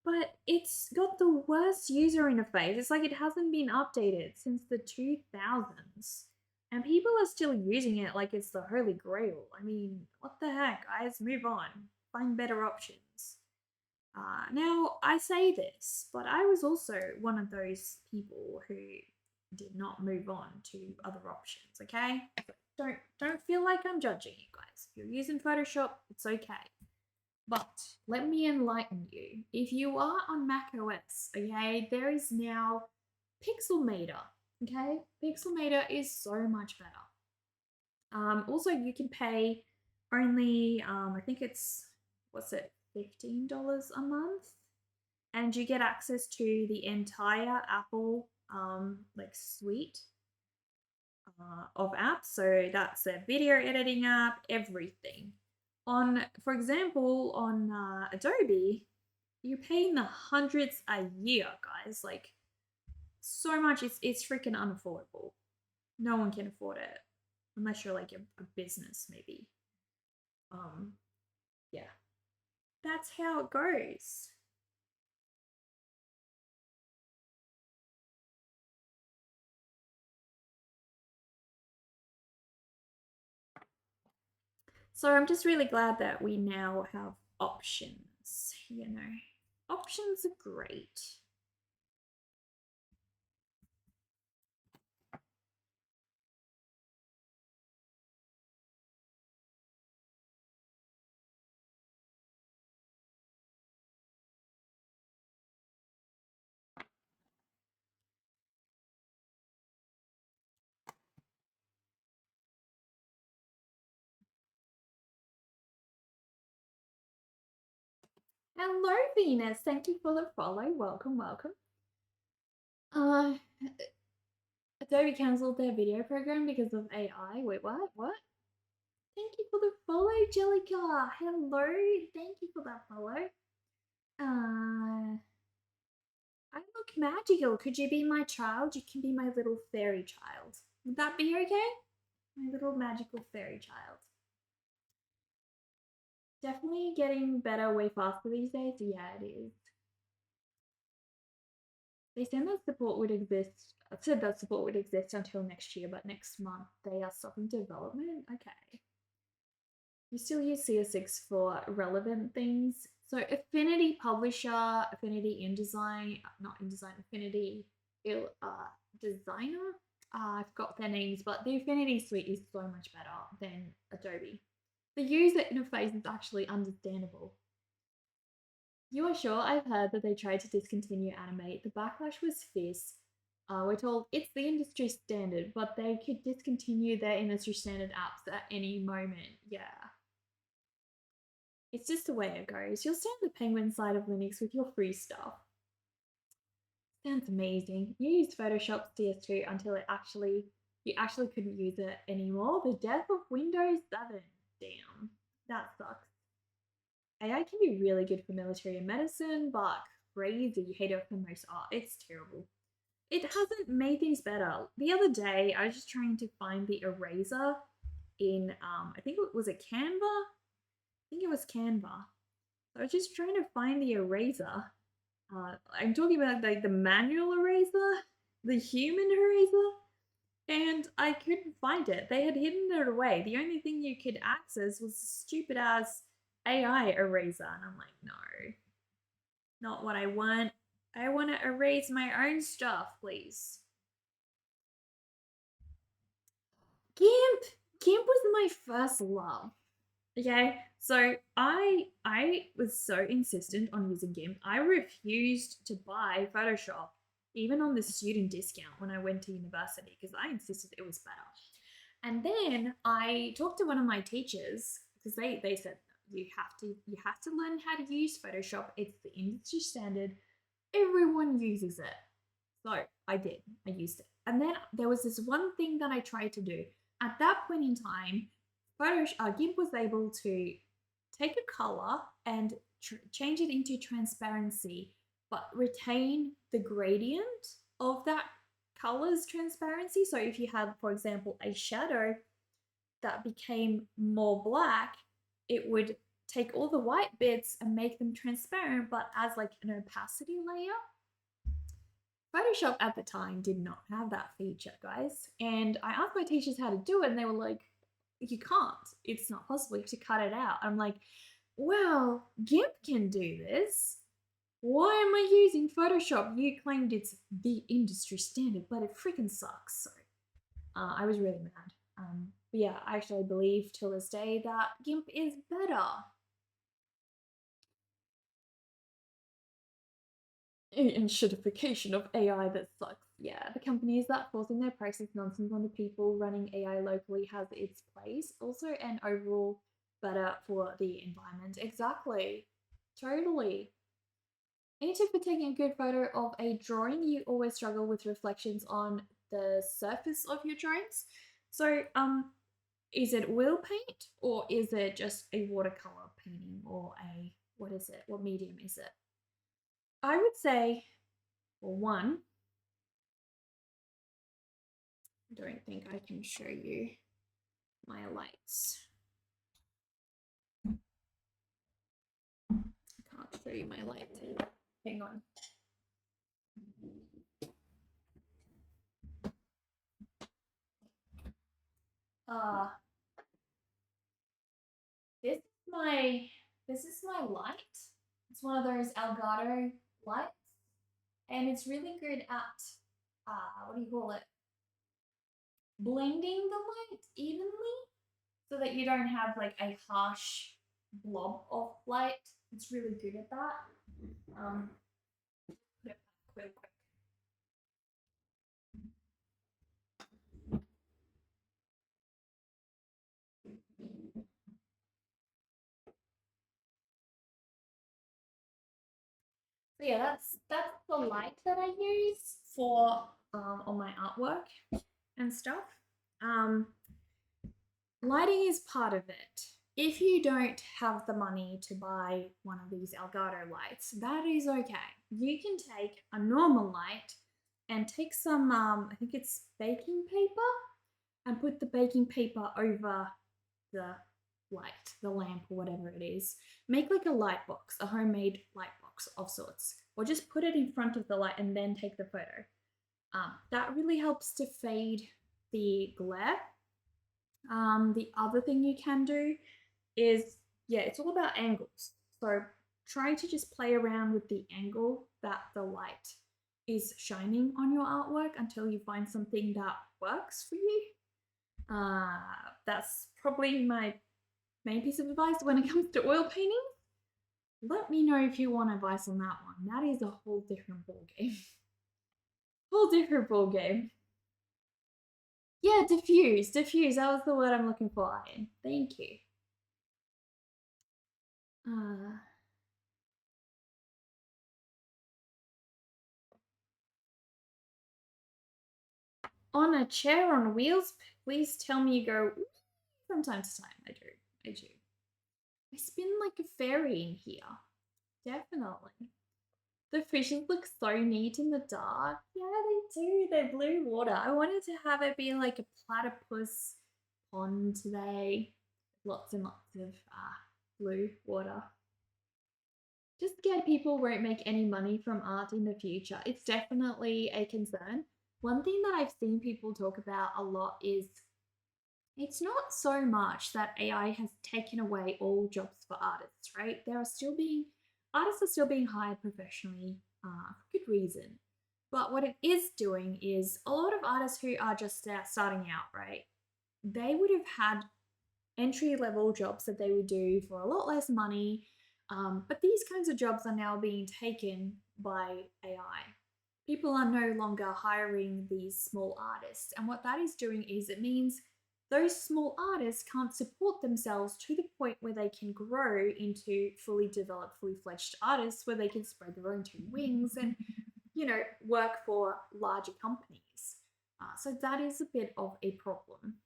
But it's got the worst user interface. It's like it hasn't been updated since the 2000s. And people are still using it like it's the holy grail. I mean, what the heck, guys? Move on. Find better options. Now, I say this, but I was also one of those people who did not move on to other options, okay? Don't feel like I'm judging you guys. If you're using Photoshop, it's okay. But let me enlighten you. If you are on Mac OS, okay, there is now Pixelmator, okay? Pixelmator is so much better. Also, you can pay only, I think it's, what's it, $15 a month? And you get access to the entire Apple like suite of apps. So that's their video editing app, everything. On, for example, on Adobe, you're paying the hundreds a year, guys. Like so much, it's freaking unaffordable. No one can afford it unless you're like a business, maybe. Yeah, that's how it goes. So I'm just really glad that we now have options, you know. Options are great. Hello, Venus. Thank you for the follow. Welcome, welcome. Uh, Adobe cancelled their video program because of AI. Wait, what? What? Thank you for the follow, Jellica. Hello. Thank you for that follow. I look magical. Could you be my child? You can be my little fairy child. Would that be okay? My little magical fairy child. Definitely getting better way faster these days. Yeah, it is. They said that support would exist. Said that support would exist until next year, but next month they are stopping development. Okay. You still use CS6 for relevant things. So Affinity Publisher, Affinity InDesign, not InDesign, Affinity Designer. I forgot their names, but the Affinity suite is so much better than Adobe. The user interface is actually understandable. You are sure? I've heard that they tried to discontinue Animate. The backlash was fierce. We're told it's the industry standard, but they could discontinue their industry standard apps at any moment. Yeah. It's just the way it goes. You'll stay on the Penguin side of Linux with your free stuff. Sounds amazing. You used Photoshop CS2 until you actually couldn't use it anymore. The death of Windows 7. Damn, that sucks. AI can be really good for military and medicine, but crazy. You hate it for most art. It's terrible. It hasn't made things better. The other day, I was just trying to find the eraser in, I think it was a Canva. I think it was Canva. I was just trying to find the eraser. I'm talking about like the manual eraser, the human eraser, and I couldn't find it. They had hidden it away. The only thing you could access was stupid ass AI eraser, and I'm like, no, not what I want. I want to erase my own stuff, please. GIMP! GIMP was my first love. Okay, so I was so insistent on using GIMP. I refused to buy Photoshop, even on the student discount when I went to university, because I insisted it was better. And then I talked to one of my teachers because they said you have to learn how to use Photoshop. It's the industry standard. Everyone uses it. So I did. I used it. And then there was this one thing that I tried to do. At that point in time, GIMP was able to take a color and change it into transparency, but retain the gradient. of that color's transparency. So if you have, for example, a shadow that became more black, it would take all the white bits and make them transparent, but as like an opacity layer. Photoshop at the time did not have that feature, guys. And I asked my teachers how to do it, and they were like, you can't. It's not possible. You have to cut it out. I'm like, well, GIMP can do this. Why am I using Photoshop? You claimed it's the industry standard, but it freaking sucks. So I was really mad. But yeah, I actually believe till this day that GIMP is better. And certification of AI that sucks. Yeah, the companies that forcing their prices nonsense on the people running AI locally has its place. Also, and overall better for the environment. Exactly. Totally. Any tip for taking a good photo of a drawing? You always struggle with reflections on the surface of your drawings. So, is it oil paint or is it just a watercolor painting or a, what is it? What medium is it? I would say, well, one, I don't think I can show you my lights. I can't show you my lights. Hang on. Uh, this is my light. It's one of those Elgato lights, and it's really good at what do you call it? Blending the light evenly so that you don't have like a harsh blob of light. It's really good at that. Put it back real quick. So yeah, that's the light that I use for on my artwork and stuff. Um, Lighting is part of it. If you don't have the money to buy one of these Elgato lights, that is okay. You can take a normal light and take some, I think it's baking paper, and put the baking paper over the light, the lamp, or whatever it is. Make like a light box, a homemade light box of sorts, or just put it in front of the light and then take the photo. That really helps to fade the glare. The other thing you can do is, yeah, it's all about angles. So try to just play around with the angle that the light is shining on your artwork until you find something that works for you. That's probably my main piece of advice when it comes to oil painting. Let me know if you want advice on that one. That is a whole different ball game. Whole different ball game. Yeah, diffuse. Diffuse. That was the word I'm looking for, Ian. Thank you. On a chair on wheels, please tell me you go from time to time. I do. I spin like a fairy in here. Definitely. The fishes look so neat in the dark. Yeah, they do. They're blue water. I wanted to have it be like a platypus pond today. Lots and lots of blue water. Just scared people won't make any money from art in the future. It's definitely a concern. One thing that I've seen people talk about a lot is it's not so much that AI has taken away all jobs for artists, right? Artists are still being hired professionally for good reason. But what it is doing is a lot of artists who are just starting out, right? They would have had entry level jobs that they would do for a lot less money. But these kinds of jobs are now being taken by AI. People are no longer hiring these small artists. And what that is doing is it means those small artists can't support themselves to the point where they can grow into fully developed, fully fledged artists where they can spread their own two wings and, work for larger companies. So that is a bit of a problem.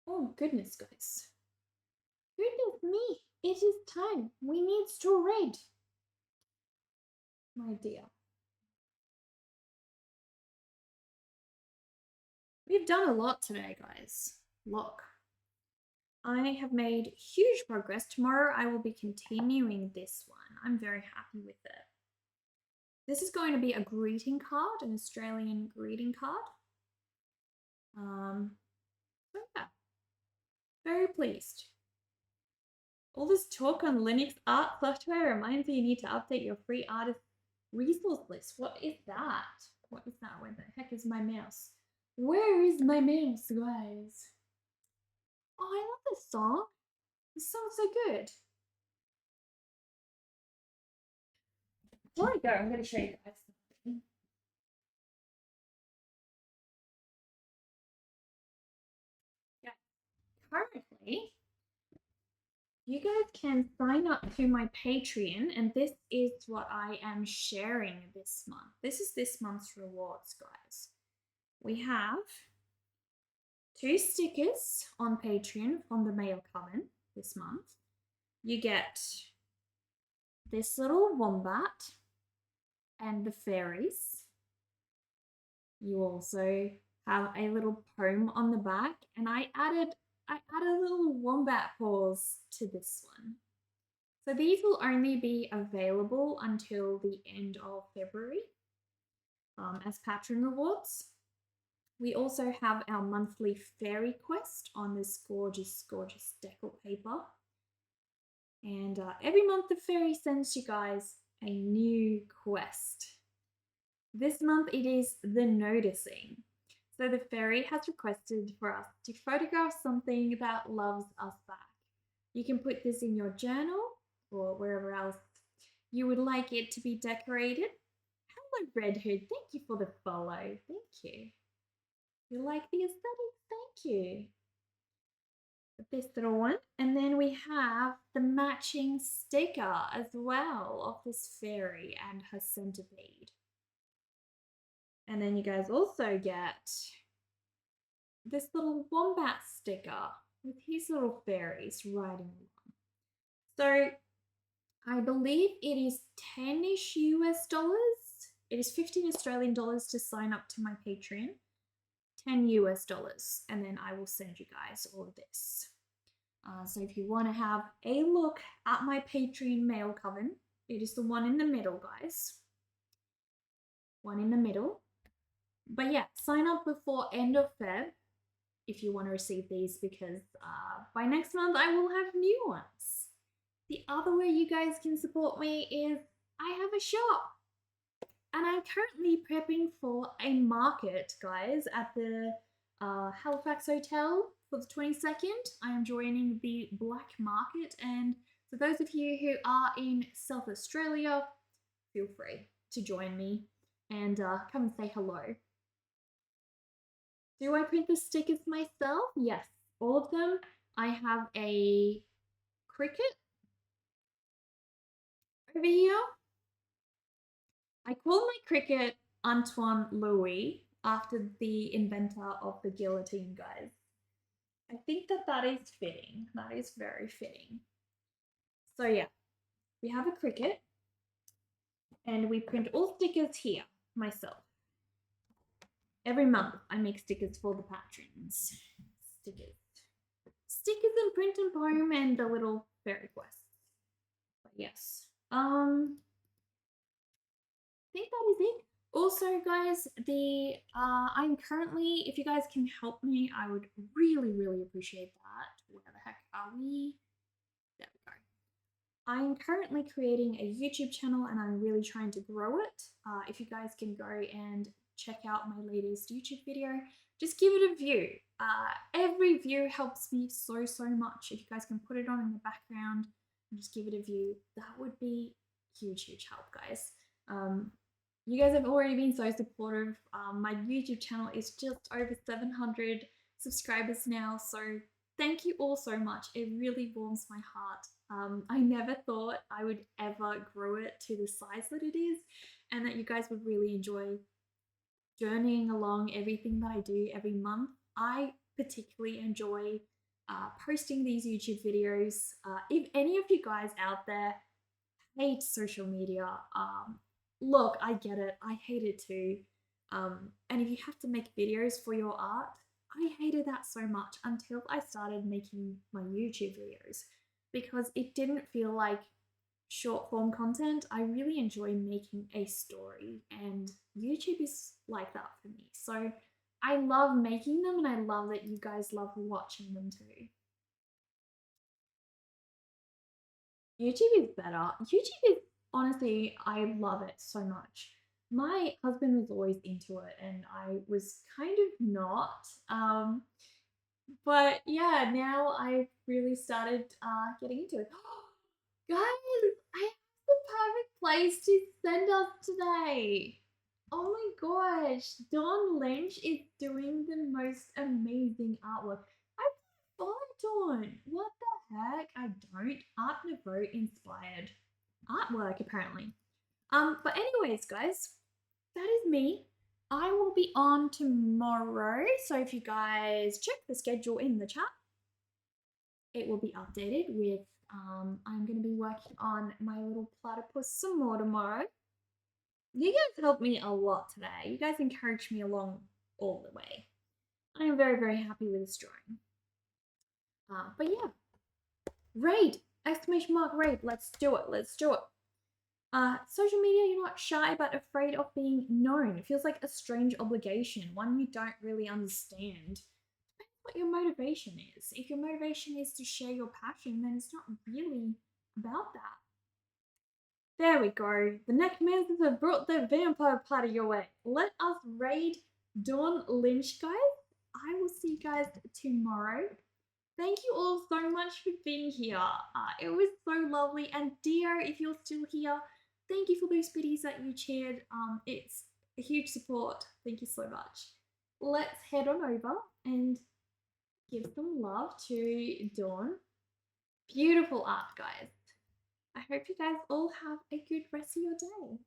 Oh, goodness, guys. Goodness me. It is time. We need to read. My dear. We've done a lot today, guys. Look. I have made huge progress. Tomorrow I will be continuing this one. I'm very happy with it. This is going to be a greeting card, an Australian greeting card. So yeah, very pleased. All this talk on Linux art software reminds me you need to update your free artist resource list. What is that? What is that? Where the heck is my mouse? Where is my mouse, guys? Oh, I love this song. This song's so good. Before I go, I'm going to show you guys something. Yeah, currently, you guys can sign up to my Patreon, and this is what I am sharing this month. This is this month's rewards, guys. We have 2 stickers on Patreon from the mail coming this month. You get this little wombat and the fairies. You also have a little poem on the back, and I added little wombat paws to this one. So these will only be available until the end of February as patron rewards. We also have our monthly fairy quest on this gorgeous, gorgeous decal paper. And every month the fairy sends you guys a new quest. This month it is the noticing. So the fairy has requested for us to photograph something that loves us back. You can put this in your journal or wherever else you would like it to be decorated. Hello, Red Hood. Thank you for the follow. Thank you. You like the aesthetic? Thank you. This little one. And then we have the matching sticker as well of this fairy and her centipede. And then you guys also get this little wombat sticker with his little fairies riding along. So I believe it is 10-ish US dollars. It is 15 Australian dollars to sign up to my Patreon. 10 US dollars. And then I will send you guys all of this. So if you want to have a look at my Patreon mail coven, it is the one in the middle, guys. One in the middle. But yeah, sign up before end of Feb if you want to receive these, because by next month I will have new ones. The other way you guys can support me is I have a shop. And I'm currently prepping for a market, guys, at the Halifax Hotel for the 22nd. I am joining the Black Market, and for those of you who are in South Australia, feel free to join me and come and say hello. Do I print the stickers myself? Yes, all of them. I have a cricket over here. I call my cricket Antoine Louis after the inventor of the guillotine, guys. I think that is fitting. That is very fitting. So yeah, we have a cricket and we print all stickers here myself. Every month I make stickers for the patrons. Stickers. Stickers and print and poem and the little fairy quests. But yes. I think that is it. Also, guys, I'm currently, if you guys can help me, I would really, really appreciate that. Where the heck are we? There we go. I'm currently creating a YouTube channel and I'm really trying to grow it. If you guys can go and check out my latest YouTube video, just give it a view. Every view helps me so, so much. If you guys can put it on in the background and just give it a view, that would be huge, huge help, guys. You guys have already been so supportive. My YouTube channel is just over 700 subscribers now, so thank you all so much. It really warms my heart. I never thought I would ever grow it to the size that it is, and that you guys would really enjoy journeying along everything that I do every month. I particularly enjoy posting these YouTube videos. If any of you guys out there hate social media, look, I get it. I hate it too. And if you have to make videos for your art, I hated that so much until I started making my YouTube videos because it didn't feel like short form content. I really enjoy making a story, and YouTube is like that for me. So I love making them, and I love that you guys love watching them too. YouTube is better. YouTube is honestly, I love it so much. My husband was always into it, and I was kind of not. But yeah, now I've really started getting into it. Guys, I have the perfect place to send us today. Oh my gosh, Dawn Lynch is doing the most amazing artwork. I follow Dawn. What the heck? I don't. Art Nouveau inspired artwork, apparently. But anyways, guys, that is me. I will be on tomorrow. So if you guys check the schedule in the chat, it will be updated with I'm going to be working on my little platypus some more tomorrow. You guys helped me a lot today. You guys encouraged me along all the way. I am very, very happy with this drawing. But yeah, raid! Exclamation mark raid. Let's do it. Let's do it. Social media, you're not shy but afraid of being known. It feels like a strange obligation, one you don't really understand. Depends what your motivation is. If your motivation is to share your passion, then it's not really about that. There we go. The necromancers have brought the vampire party your way. Let us raid Dawn Lynch, guys. I will see you guys tomorrow. Thank you all so much for being here. It was so lovely. And Dio, if you're still here, thank you for those biddies that you cheered. It's a huge support. Thank you so much. Let's head on over and give some love to Dawn. Beautiful art, guys. I hope you guys all have a good rest of your day.